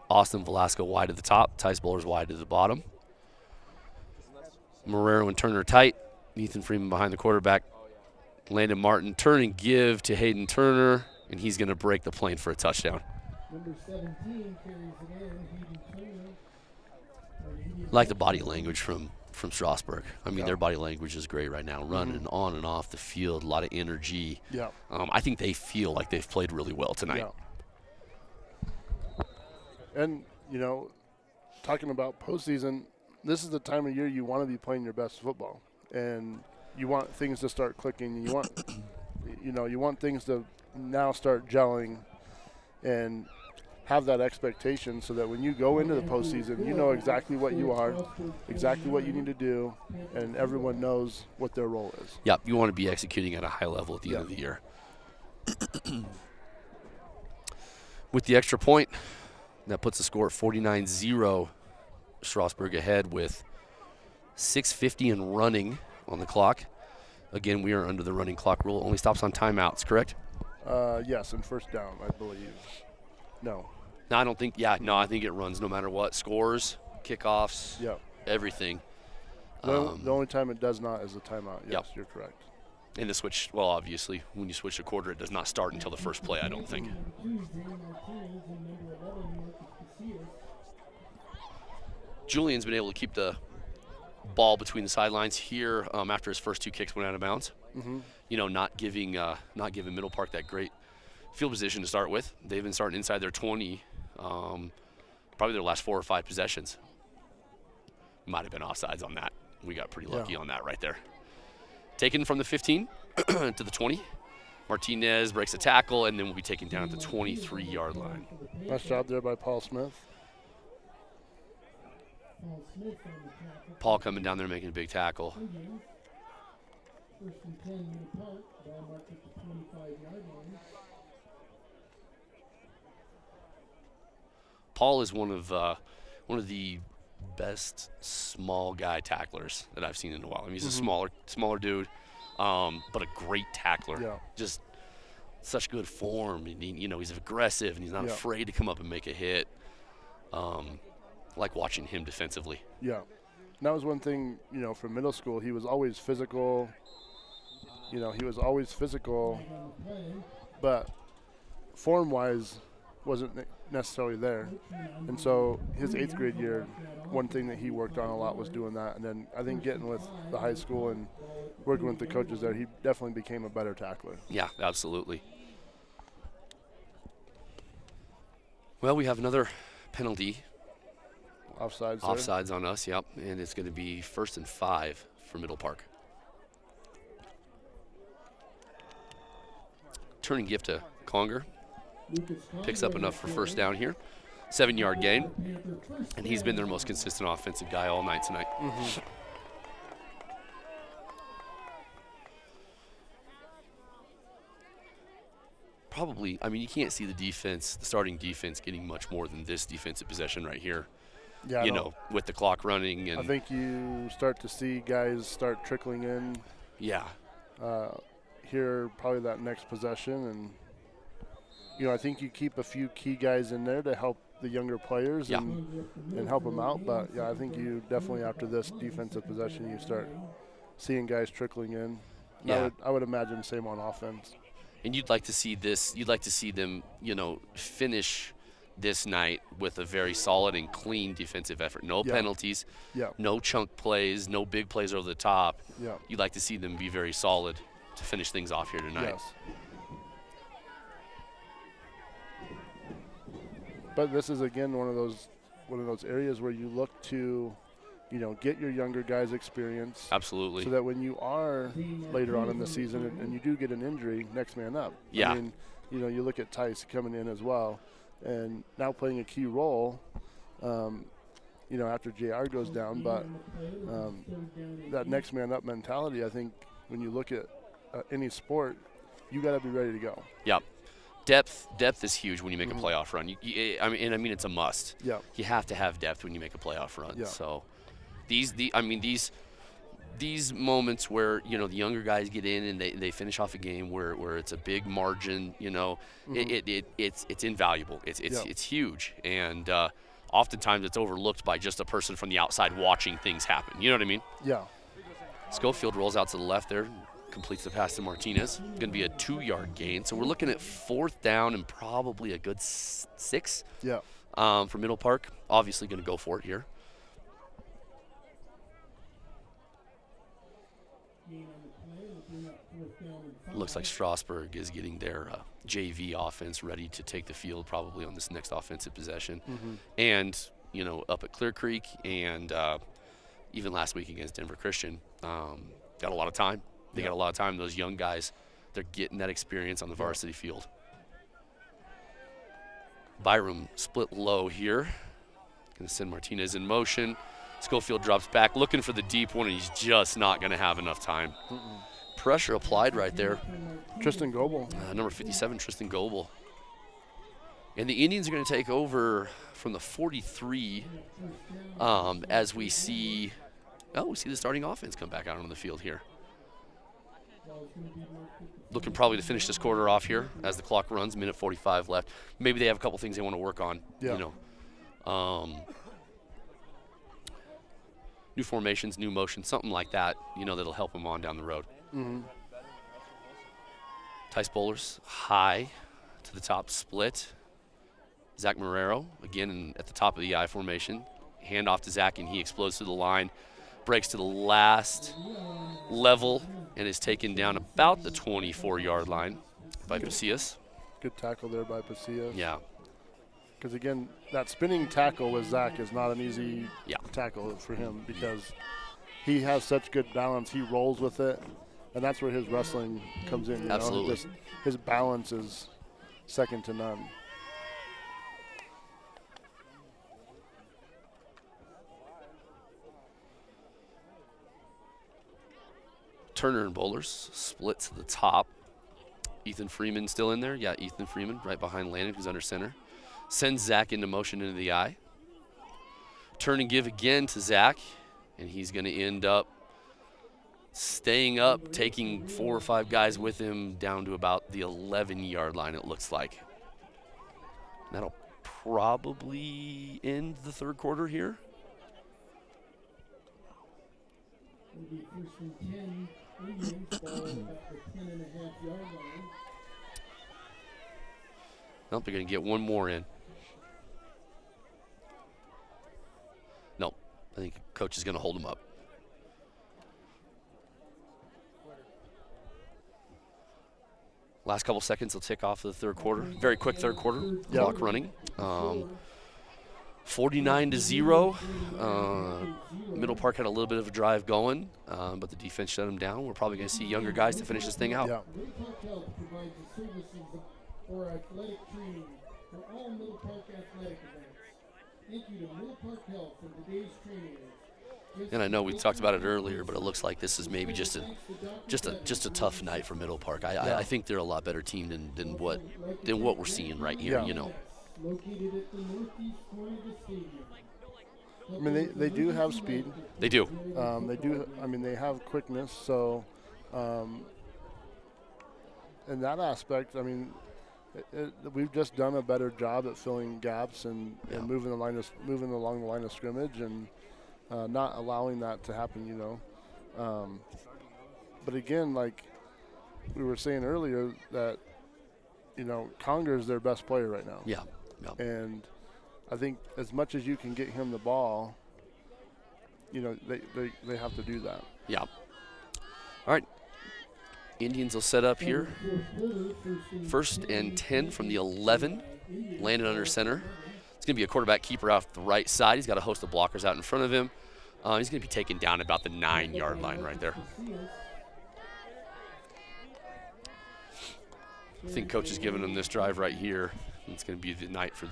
Austin Velasco wide at the top, Tice Bowlers wide to the bottom. Marrero and Turner tight. Ethan Freeman behind the quarterback. Landon Martin, turn and give to Hayden Turner, and he's going to break the plane for a touchdown. Number 17 carries it in, Hayden Turner. Like the body language from Strasburg. I mean, their body language is great right now. Running on and off the field, a lot of energy. Yeah. I think they feel like they've played really well tonight. Yeah. And, you know, talking about postseason, this is the time of year you want to be playing your best football. And you want things to start clicking. You want, you want things to now start gelling and have that expectation so that when you go into the postseason, you know exactly what you are, exactly what you need to do, and everyone knows what their role is. Yeah, you want to be executing at a high level at the end of the year. With the extra point, that puts the score at 49-0. Strasburg ahead with 6:50 and running on the clock. Again, we are under the running clock rule. Only stops on timeouts, correct? Yes, and first down, I believe. No. No, I don't think. Yeah, no, I think it runs no matter what. Scores, kickoffs, everything. The only time it does not is a timeout. Yes, you're correct. And the switch, well, obviously, when you switch a quarter, it does not start until the first play, I don't think. Julian's been able to keep the ball between the sidelines here after his first 2 kicks went out of bounds. You know, not giving Middle Park that great field position to start with. They've been starting inside their 20, probably their last 4 or 5 possessions. Might have been offsides on that pretty lucky on that right there. Taken from the 15 to the 20. Martinez breaks a tackle, and then we'll be taken down at the 23-yard line. Nice job there by Paul Smith. Paul coming down there making a big tackle. First and 10 Middle Park, ball marked at the 25-yard line. Paul is one of the best small guy tacklers that I've seen in a while. I mean, he's a smaller dude, but a great tackler. Yeah. Just such good form, and he's aggressive, and he's not afraid to come up and make a hit. Like watching him defensively. Yeah. And that was one thing, from middle school. He was always physical. But form-wise wasn't necessarily there. And so his 8th grade year, one thing that he worked on a lot was doing that. And then I think getting with the high school and working with the coaches there, he definitely became a better tackler. Yeah, absolutely. Well, we have another penalty. Offsides there. Offsides on us, yep. And it's going to be 1st and 5 for Middle Park. Turning gift to Conger. Picks up enough for first down here. 7-yard gain. And he's been their most consistent offensive guy all night tonight. Probably, I mean, you can't see the starting defense getting much more than this defensive possession right here. Yeah, with the clock running. And I think you start to see guys start trickling in. Yeah. Here, probably that next possession. And, I think you keep a few key guys in there to help the younger players and help them out. But, yeah, I think you definitely, after this defensive possession, you start seeing guys trickling in. And I would imagine same on offense. And you'd like to see them, finish this night with a very solid and clean defensive effort. No penalties, no chunk plays, no big plays over the top. You'd like to see them be very solid to finish things off here tonight. Yes. But this is, again, one of those areas where you look to, get your younger guys experience. Absolutely. So that when you are later on in the season and you do get an injury, next man up. Yeah. I mean, you look at Tice coming in as well and now playing a key role, after JR goes down. But that next man up mentality, I think when you look at any sport, you got to be ready to go. Yep. Depth is huge when you make a playoff run. I mean, it's a must. Yeah. You have to have depth when you make a playoff run. Yeah. So, these moments where the younger guys get in and they finish off a game where it's a big margin, it's invaluable. It's huge, and oftentimes it's overlooked by just a person from the outside watching things happen. You know what I mean? Yeah. Schofield rolls out to the left there. Completes the pass to Martinez. Going to be a 2-yard gain. So we're looking at 4th down and probably a good 6 for Middle Park. Obviously going to go for it here. Looks like Strasburg is getting their JV offense ready to take the field probably on this next offensive possession. And, up at Clear Creek and even last week against Denver Christian, got a lot of time. They got a lot of time. Those young guys, they're getting that experience on the varsity field. Byram split low here. Going to send Martinez in motion. Schofield drops back, looking for the deep one, and he's just not going to have enough time. Pressure applied right there. Tristan Goebel. Number 57, Tristan Goebel. And the Indians are going to take over from the 43 as we see the starting offense come back out on the field here. Looking probably to finish this quarter off here as the clock runs, minute 45 left. Maybe they have a couple things they want to work on. New formations, new motion, something like that, that'll help them on down the road. Tice bowlers high to the top split. Zach Marrero, again at the top of the I formation. Hand off to Zach, and he explodes to the line. Breaks to the last level and is taken down about the 24-yard line by Pasillas. Good tackle there by Pasillas. Yeah. Because, again, that spinning tackle with Zach is not an easy tackle for him because he has such good balance. He rolls with it, and that's where his wrestling comes in. You Absolutely. know? His balance is second to none. Turner and Bowlers split to the top. Ethan Freeman still in there. Yeah, Ethan Freeman right behind Landon, who's under center. Sends Zach into motion into the eye. Turn and give again to Zach, and he's going to end up staying up, taking 4 or 5 guys with him down to about the 11-yard line, it looks like. That'll probably end the third quarter here. It'll be first and 10. Indians ball about the 10.5-yard line. Nope, they're going to get one more in. Nope, I think coach is going to hold them up. Last couple seconds, they'll tick off the third quarter. Very quick third quarter, clock running. 49-0. Middle Park had a little bit of a drive going, but the defense shut them down. We're probably going to see younger guys to finish this thing out. Yeah. Middle Park Health provides the services for athletic training for all Middle Park athletic events. Thank you to Middle Park Health for today's training. And I know we talked about it earlier, but it looks like this is maybe just a tough night for Middle Park. I think they're a lot better team than what we're seeing right here. Yeah. You know. Located at the northeast corner of the stadium. I mean, they do have speed. They do. They do. I mean, they have quickness. So, in that aspect, I mean, we've just done a better job at filling gaps and moving along the line of scrimmage and not allowing that to happen. You know, but again, like we were saying earlier, that Conger is their best player right now. Yeah. And I think as much as you can get him the ball, they have to do that. Yeah. All right. Indians will set up here. First and 10 from the 11. Landed under center. It's going to be a quarterback keeper off the right side. He's got a host of blockers out in front of him. He's going to be taken down about the 9-yard line right there. I think coach is giving them this drive right here. It's going to be the night for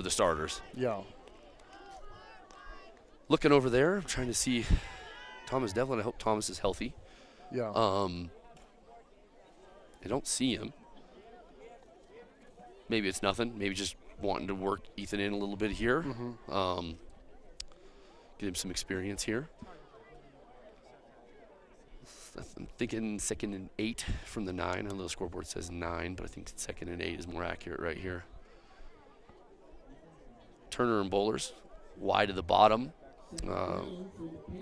the starters. Yeah. Looking over there, I'm trying to see Thomas Devlin. I hope Thomas is healthy. Yeah. I don't see him. Maybe it's nothing. Maybe just wanting to work Ethan in a little bit here. Mm-hmm. Get him some experience here. I'm thinking 2nd and 8 from the 9. I know the scoreboard says 9, but I think 2nd and 8 is more accurate right here. Turner and Bowlers wide to the bottom.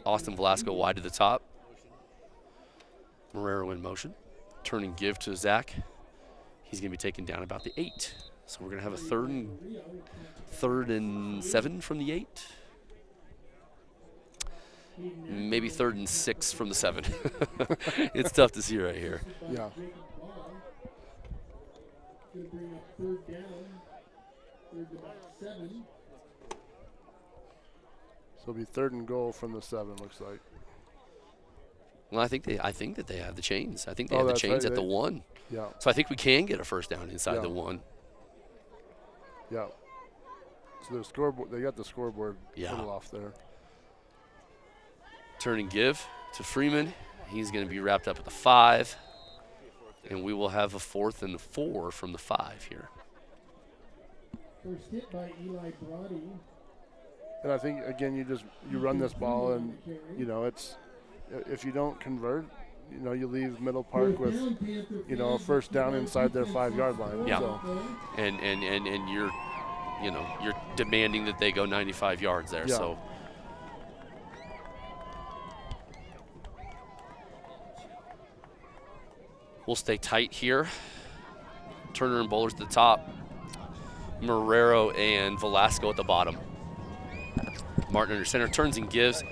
Austin Velasco wide to the top. Marrero in motion. Turn and give to Zach. He's going to be taken down about the 8. So we're going to have a third and 7 from the 8. Maybe 3rd and 6 from the 7. It's tough to see right here. Yeah. Going to bring up third down. Third to about 7. So it'll be 3rd and goal from the 7, looks like. Well, I think that they have the chains. I think they Oh, have the that's chains right. at the 1. Yeah. So I think we can get a first down inside Yeah. the 1. Yeah. So the scoreboard, they got the scoreboard a Yeah. little off there. Turn and give to Freeman. He's going to be wrapped up at the 5. And we will have a 4th and 4 from the 5 here. First hit by Eli Brody. And I think, again, you run this ball and, it's if you don't convert, you leave Middle Park with, a first down inside their 5-yard line. Yeah. So, And you're demanding that they go 95 yards there. Yeah. So we'll stay tight here. Turner and Bowlers at the top. Marrero and Velasco at the bottom. Martin under center, turns and gives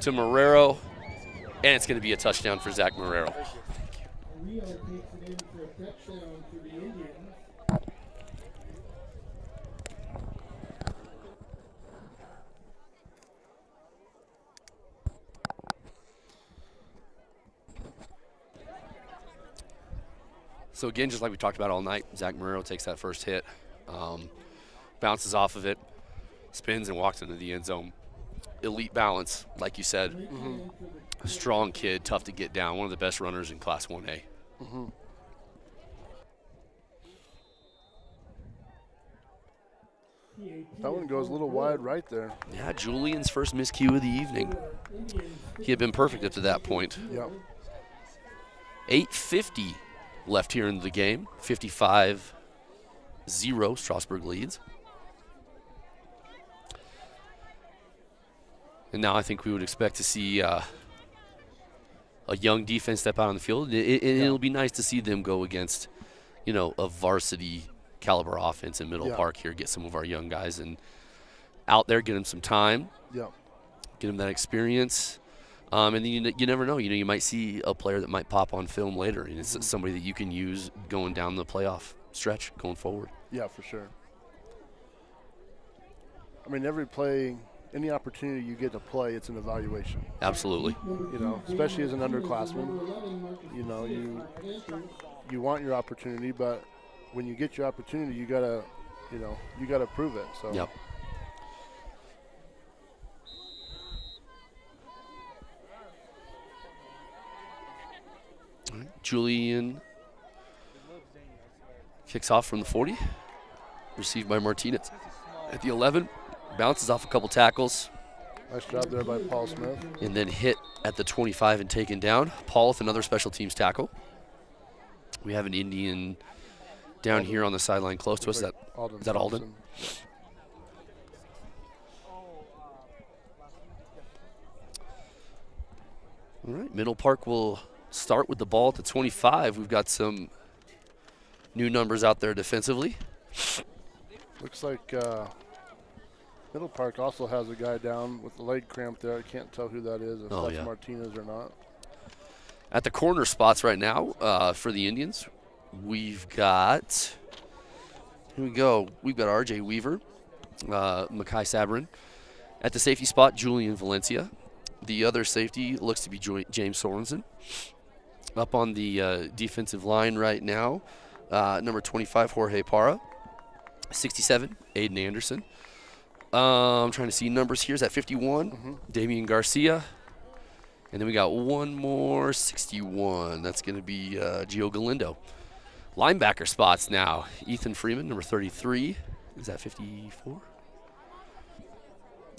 to Marrero, and it's going to be a touchdown for Zach Marrero. Rio takes it in for a touchdown for the Indians. So, again, just like we talked about all night, Zach Marrero takes that first hit, bounces off of it, spins, and walks into the end zone. Elite balance, like you said. A strong kid, tough to get down, one of the best runners in Class 1A. That one goes a little wide right there. Yeah, Julian's first miscue of the evening. He had been perfect up to that point. Yep. 8:50 left here in the game. 55-0, Strasburg leads. And now I think we would expect to see a young defense step out on the field. It'll be nice to see them go against, a varsity caliber offense in Middle Park here, get some of our young guys and out there, get them some time, Yep. get them that experience. And then you never know. You might see a player that might pop on film later, and it's somebody that you can use going down the playoff stretch going forward. Yeah, for sure. I mean, every play, any opportunity you get to play, it's an evaluation. Absolutely. Especially as an underclassman, you want your opportunity, but when you get your opportunity, you gotta prove it. So. Yep. All right. Julian kicks off from the 40, received by Martinez at the 11, bounces off a couple tackles. Nice job there by Paul Smith. And then hit at the 25 and taken down. Paul with another special teams tackle. We have an Indian down here on the sideline close to us. Is that Alden? All right, Middle Park will start with the ball at the 25. We've got some new numbers out there defensively. Looks like Middle Park also has a guy down with the leg cramp there. I can't tell who that is, if that's Martinez or not. At the corner spots right now for the Indians, we've got, here we go, we've got R.J. Weaver, Makai Sabrin. At the safety spot, Julian Valencia. The other safety looks to be James Sorensen. Up on the defensive line right now, number 25, Jorge Parra. 67, Aiden Anderson. I'm trying to see numbers here. Is that 51? Damian Garcia. And then we got one more, 61. That's going to be Gio Galindo. Linebacker spots now. Ethan Freeman, number 33. Is that 54?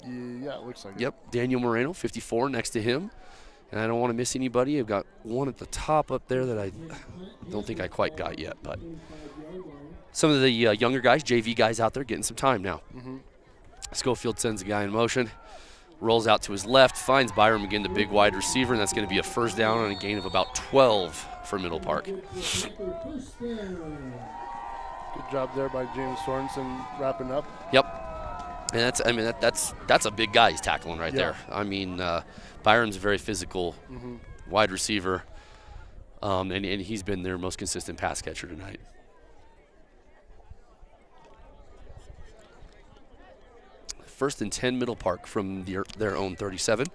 Yeah, it looks like it. Yep. Daniel Moreno, 54, next to him. And I don't want to miss anybody. I've got one at the top up there that I don't think I quite got yet. But some of the younger guys, JV guys out there, getting some time now. Schofield sends a guy in motion. Rolls out to his left, finds Byram again, the big wide receiver, and that's going to be a first down on a gain of about 12 for Middle Park. Good job there by James Sorensen wrapping up. Yep. And that's a big guy he's tackling right there. I mean, Byram's a very physical wide receiver, and he's been their most consistent pass catcher tonight. First and 10 Middle Park from their own 37.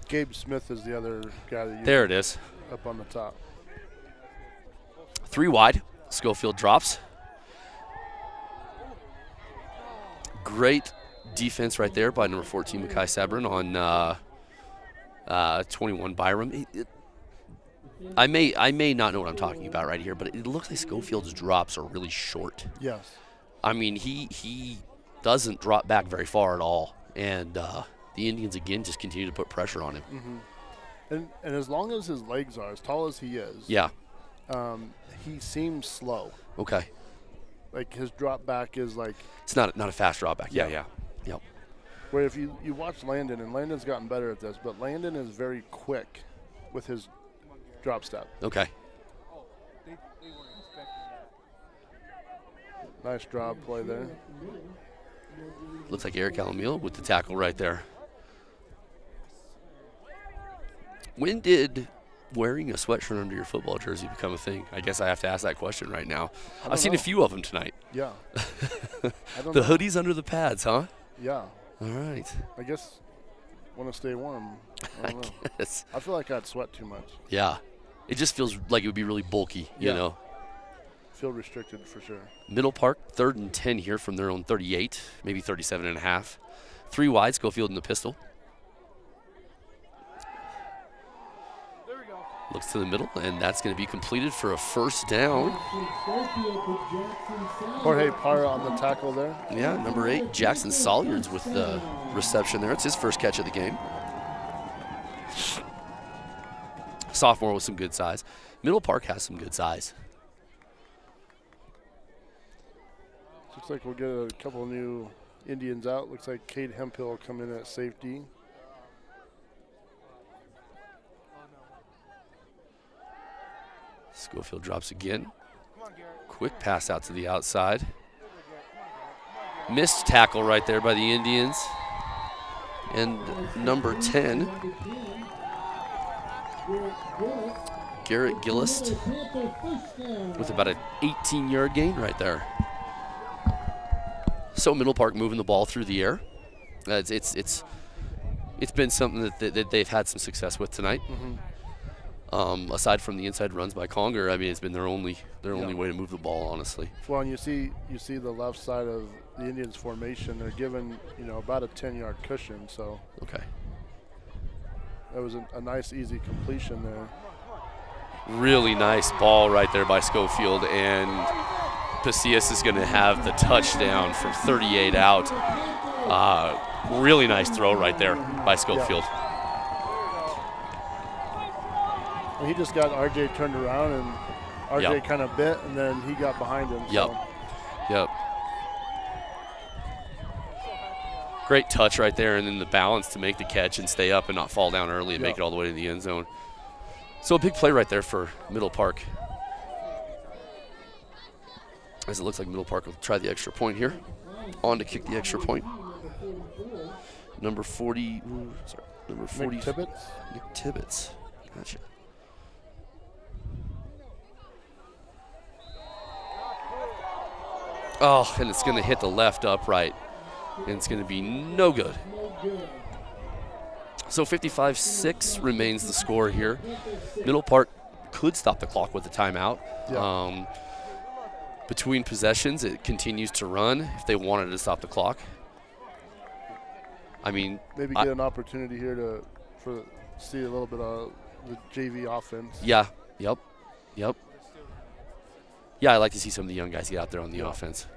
Gabe Smith is the other guy that you There it is. up on the top. 3 wide. Schofield drops. Great defense right there by number 14, Makai Sabrin, on 21, Byram. I may not know what I'm talking about right here, but it looks like Schofield's drops are really short. Yes. I mean, he doesn't drop back very far at all, and the Indians again just continue to put pressure on him. And as long as his legs are as tall as he is, he seems slow. Okay. Like his drop back is like It's not a fast drop back. Yeah. Yep. where if you watch Landon, and Landon's gotten better at this, but Landon is very quick with his drop step. Okay. Nice drop play there. Looks like Eric Alamil with the tackle right there. When did wearing a sweatshirt under your football jersey become a thing? I guess I have to ask that question right now. I've seen a few of them tonight. Yeah. The hoodies under the pads, huh? Yeah. All right. I guess want to stay warm. I don't know. Guess. I feel like I'd sweat too much. Yeah. It just feels like it would be really bulky, you know? field restricted for sure. Middle Park, 3rd and 10 here from their own 38, maybe 37 and a half. 3 wide, Schofield in the pistol. Looks to the middle, and that's going to be completed for a first down. Jorge Parra on the tackle there. Yeah, number 8, Jackson Salyards with the reception there. It's his first catch of the game. Sophomore with some good size. Middle Park has some good size. Looks like we'll get a couple of new Indians out. Looks like Cade Hemphill will come in at safety. Schofield drops again. Quick pass out to the outside. Missed tackle right there by the Indians. And number 10, Garrett Gillist, with about an 18-yard gain right there. So Middle Park moving the ball through the air. It's been something that they've had some success with tonight. Aside from the inside runs by Conger, I mean, it's been their only way to move the ball, honestly. Well, and you see the left side of the Indians formation. They're given about a 10-yard cushion. So okay, that was a nice, easy completion there. Really nice ball right there by Schofield, and Pacias is going to have the touchdown from 38 out. Really nice throw right there by Schofield. Yeah. He just got RJ turned around, and RJ kind of bit, and then he got behind him. Yep. Great touch right there, and then the balance to make the catch and stay up and not fall down early and make it all the way to the end zone. So a big play right there for Middle Park. As it looks like Middle Park will try the extra point here. On to kick the extra point. Number 40. Nick Tibbetts. Nick Tibbetts. Gotcha. Oh, and it's going to hit the left upright, and it's going to be no good. So 55-6 remains the score here. Middle Park could stop the clock with a timeout. Yeah. Between possessions, it continues to run if they wanted to stop the clock. I mean, maybe get an opportunity here to see a little bit of the JV offense. Yeah. Yep. Yeah, I like to see some of the young guys get out there on the offense.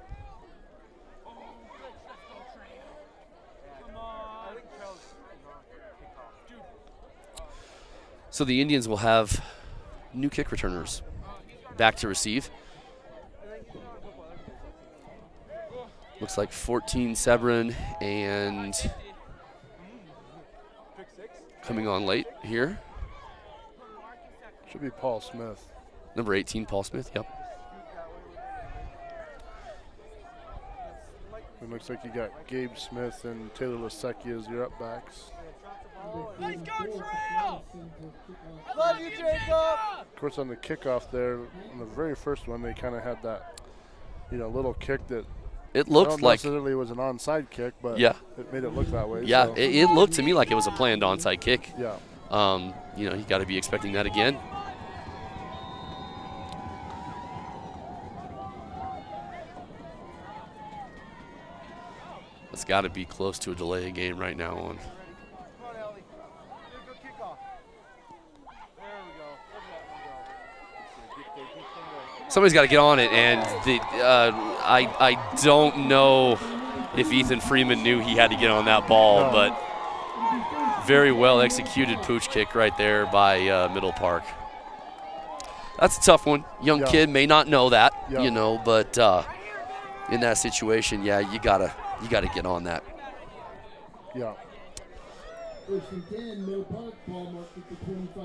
So the Indians will have new kick returners back to receive. Looks like 14 Sebron and coming on late here. Should be Paul Smith. Number 18, Paul Smith, yep. It looks like you got Gabe Smith and Taylor Lasecki as your up backs. Let's go, Trail! Love you, Jacob! Of course, on the kickoff there, on the very first one, they kind of had that, little kick that it looked like necessarily was an onside kick, but yeah, it made it look that way. Yeah, so. it looked to me like it was a planned onside kick. Yeah. You got to be expecting that again. It's got to be close to a delay game right now on. Somebody's got to get on it, and I don't know if Ethan Freeman knew he had to get on that ball, but very well executed pooch kick right there by Middle Park. That's a tough one. Young kid may not know that, but in that situation, you gotta get on that. Yeah.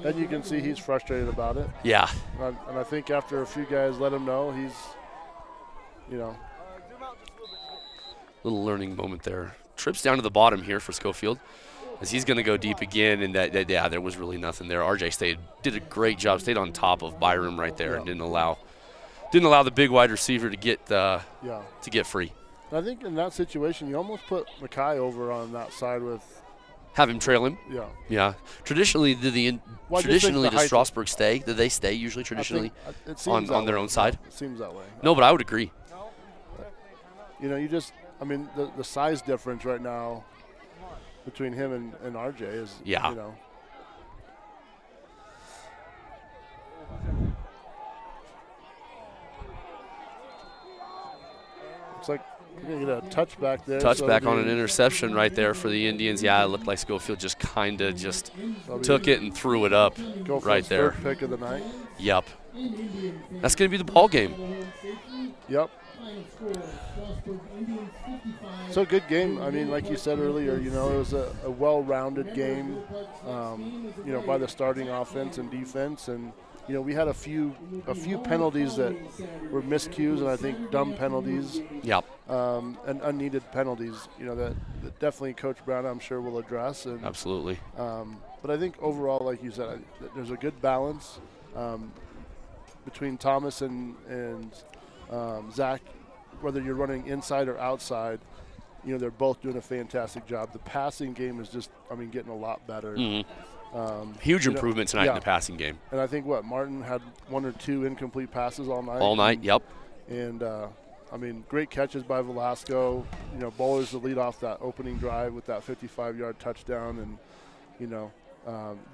And you can see he's frustrated about it. Yeah. And I think after a few guys let him know, he's, Little learning moment there. Trips down to the bottom here for Schofield as he's going to go deep again, and there was really nothing there. RJ did a great job, stayed on top of Byram right there, and didn't allow the big wide receiver to get free. And I think in that situation, you almost put Mackay over on that side with Have him trail him. Yeah. Yeah. Traditionally, Well, I just think traditionally the does height- Strasburg stay? Do they stay usually I traditionally think, it seems on that their way. own side? It seems that way. No, but I would agree. You know, the size difference right now between him and RJ is, Yeah. you know. Looks like we're going to get a touchback there. so Touchback it'll on an be- interception right there for the Indians. Yeah, it looked like Schofield just kind of just it'll be- took it and threw it up go for right his there. third pick of the night. Yep. That's going to be the ball game. Yep. So good game. I mean, like you said earlier, you know, it was a well-rounded game, you know, by the starting offense and defense. And, you know, we had a few penalties that were miscues and I think dumb penalties Yep. and unneeded penalties, you know, that definitely Coach Brown, I'm sure, will address. And, Absolutely. but I think overall, like you said, there's a good balance between Thomas and Zach. Whether you're running inside or outside, you know, they're both doing a fantastic job. The passing game is just, I mean, getting a lot better. Huge you know, improvement tonight in yeah. the passing game. And I think, Martin had 1 or 2 incomplete passes all night. All night, yep. And, I mean, great catches by Velasco. You know, Bowler's the lead off that opening drive with that 55-yard touchdown. And, you know,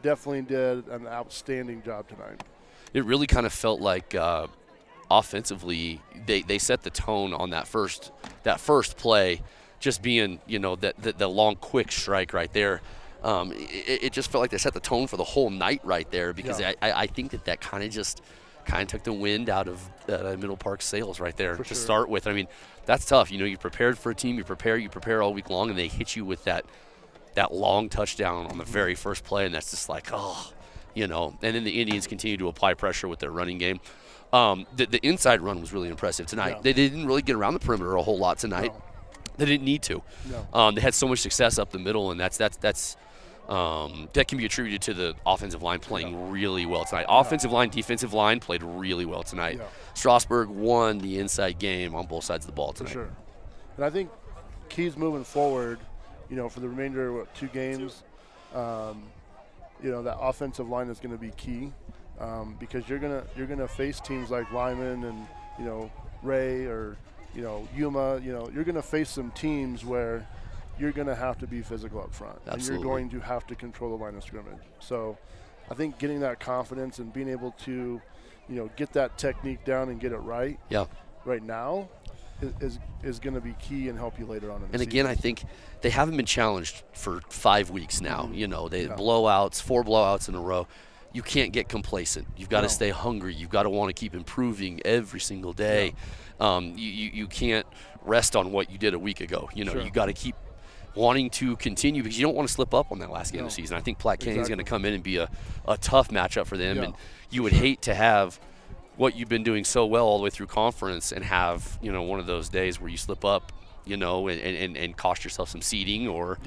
definitely did an outstanding job tonight. It really kind of felt like offensively they set the tone on that first play, just being, you know, the long quick strike right there. It just felt like they set the tone for the whole night right there because Yeah. I think that kind of took the wind out of Middle Park sails right there For to sure. start with. I mean, that's tough. You know, you prepared for a team, you prepare all week long, and they hit you with that long touchdown on the very first play, and that's just like, oh, you know. And then the Indians continue to apply pressure with their running game. The inside run was really impressive tonight. Yeah. They didn't really get around the perimeter a whole lot tonight. No. They didn't need to. No. They had so much success up the middle, and that can be attributed to the offensive line playing really well tonight. Offensive line, defensive line played really well tonight. Yeah. Strasburg won the inside game on both sides of the ball For tonight. sure. And I think keys moving forward, you know, for the remainder of 2 games, you know, that offensive line is going to be key because you're gonna face teams like Lyman and, you know, Ray or, you know, Yuma. You know, you're going to face some teams where you're going to have to be physical up front. Absolutely. And you're going to have to control the line of scrimmage. So I think getting that confidence and being able to, you know, get that technique down and get it right right now is going to be key and help you later on in the And season. again, I think they haven't been challenged for 5 weeks now. Mm-hmm. You know, they Yeah. blowouts, 4 blowouts in a row. You can't get complacent. You've got to No. stay hungry. You've got to want to keep improving every single day. You can't rest on what you did a week ago. You know, Sure. you got to keep wanting to continue because you don't want to slip up on that last game of No. the season. I think Platte Canyon's going to Exactly. come in and be a tough matchup for them, Yeah. and you would hate to have what you've been doing so well all the way through conference and have, you know, one of those days where you slip up, you know, and cost yourself some seeding or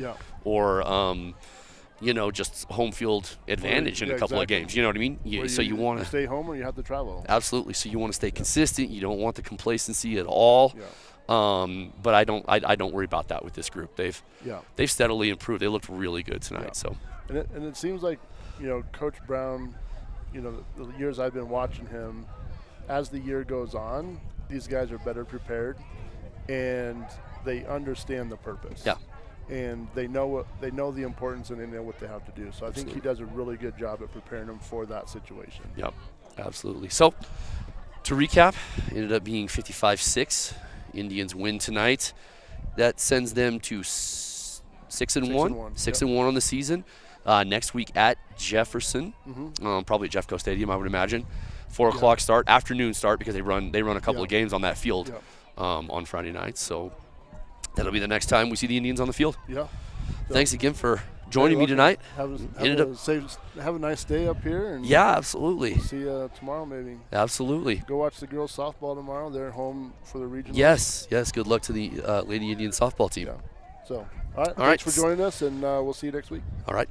you know, just home field advantage in a couple of exactly. games. You know what I mean? Where So you want to stay home or you have to travel. absolutely. So you want to stay consistent. You don't want the complacency at all. Yeah. But I don't worry about that with this group. They've Yeah. steadily improved. They looked really good tonight. Yeah. So And it seems like, you know, Coach Brown, you know, the years I've been watching him, as the year goes on, these guys are better prepared and they understand the purpose. Yeah. And they know the importance and they know what they have to do. So I think he Absolutely. does a really good job at preparing them for that situation. yep, absolutely. So to recap, it ended up being 55-6. Indians win tonight. That sends them to 6-1. 6-1 on the season. Next week at Jefferson, probably at Jeffco Stadium, I would imagine. 4 o'clock start, afternoon start because they run a couple of games on that field on Friday nights. So that'll be the next time we see the Indians on the field. Yeah. Thanks again for joining me welcome. tonight. Have a nice day up here. And Yeah, absolutely. see you tomorrow maybe. Absolutely. Go watch the girls softball tomorrow. They're home for the regional. Yes. Good luck to the Lady Indian softball team. Yeah. So, all right. All right. Thanks for joining us, and we'll see you next week. All right.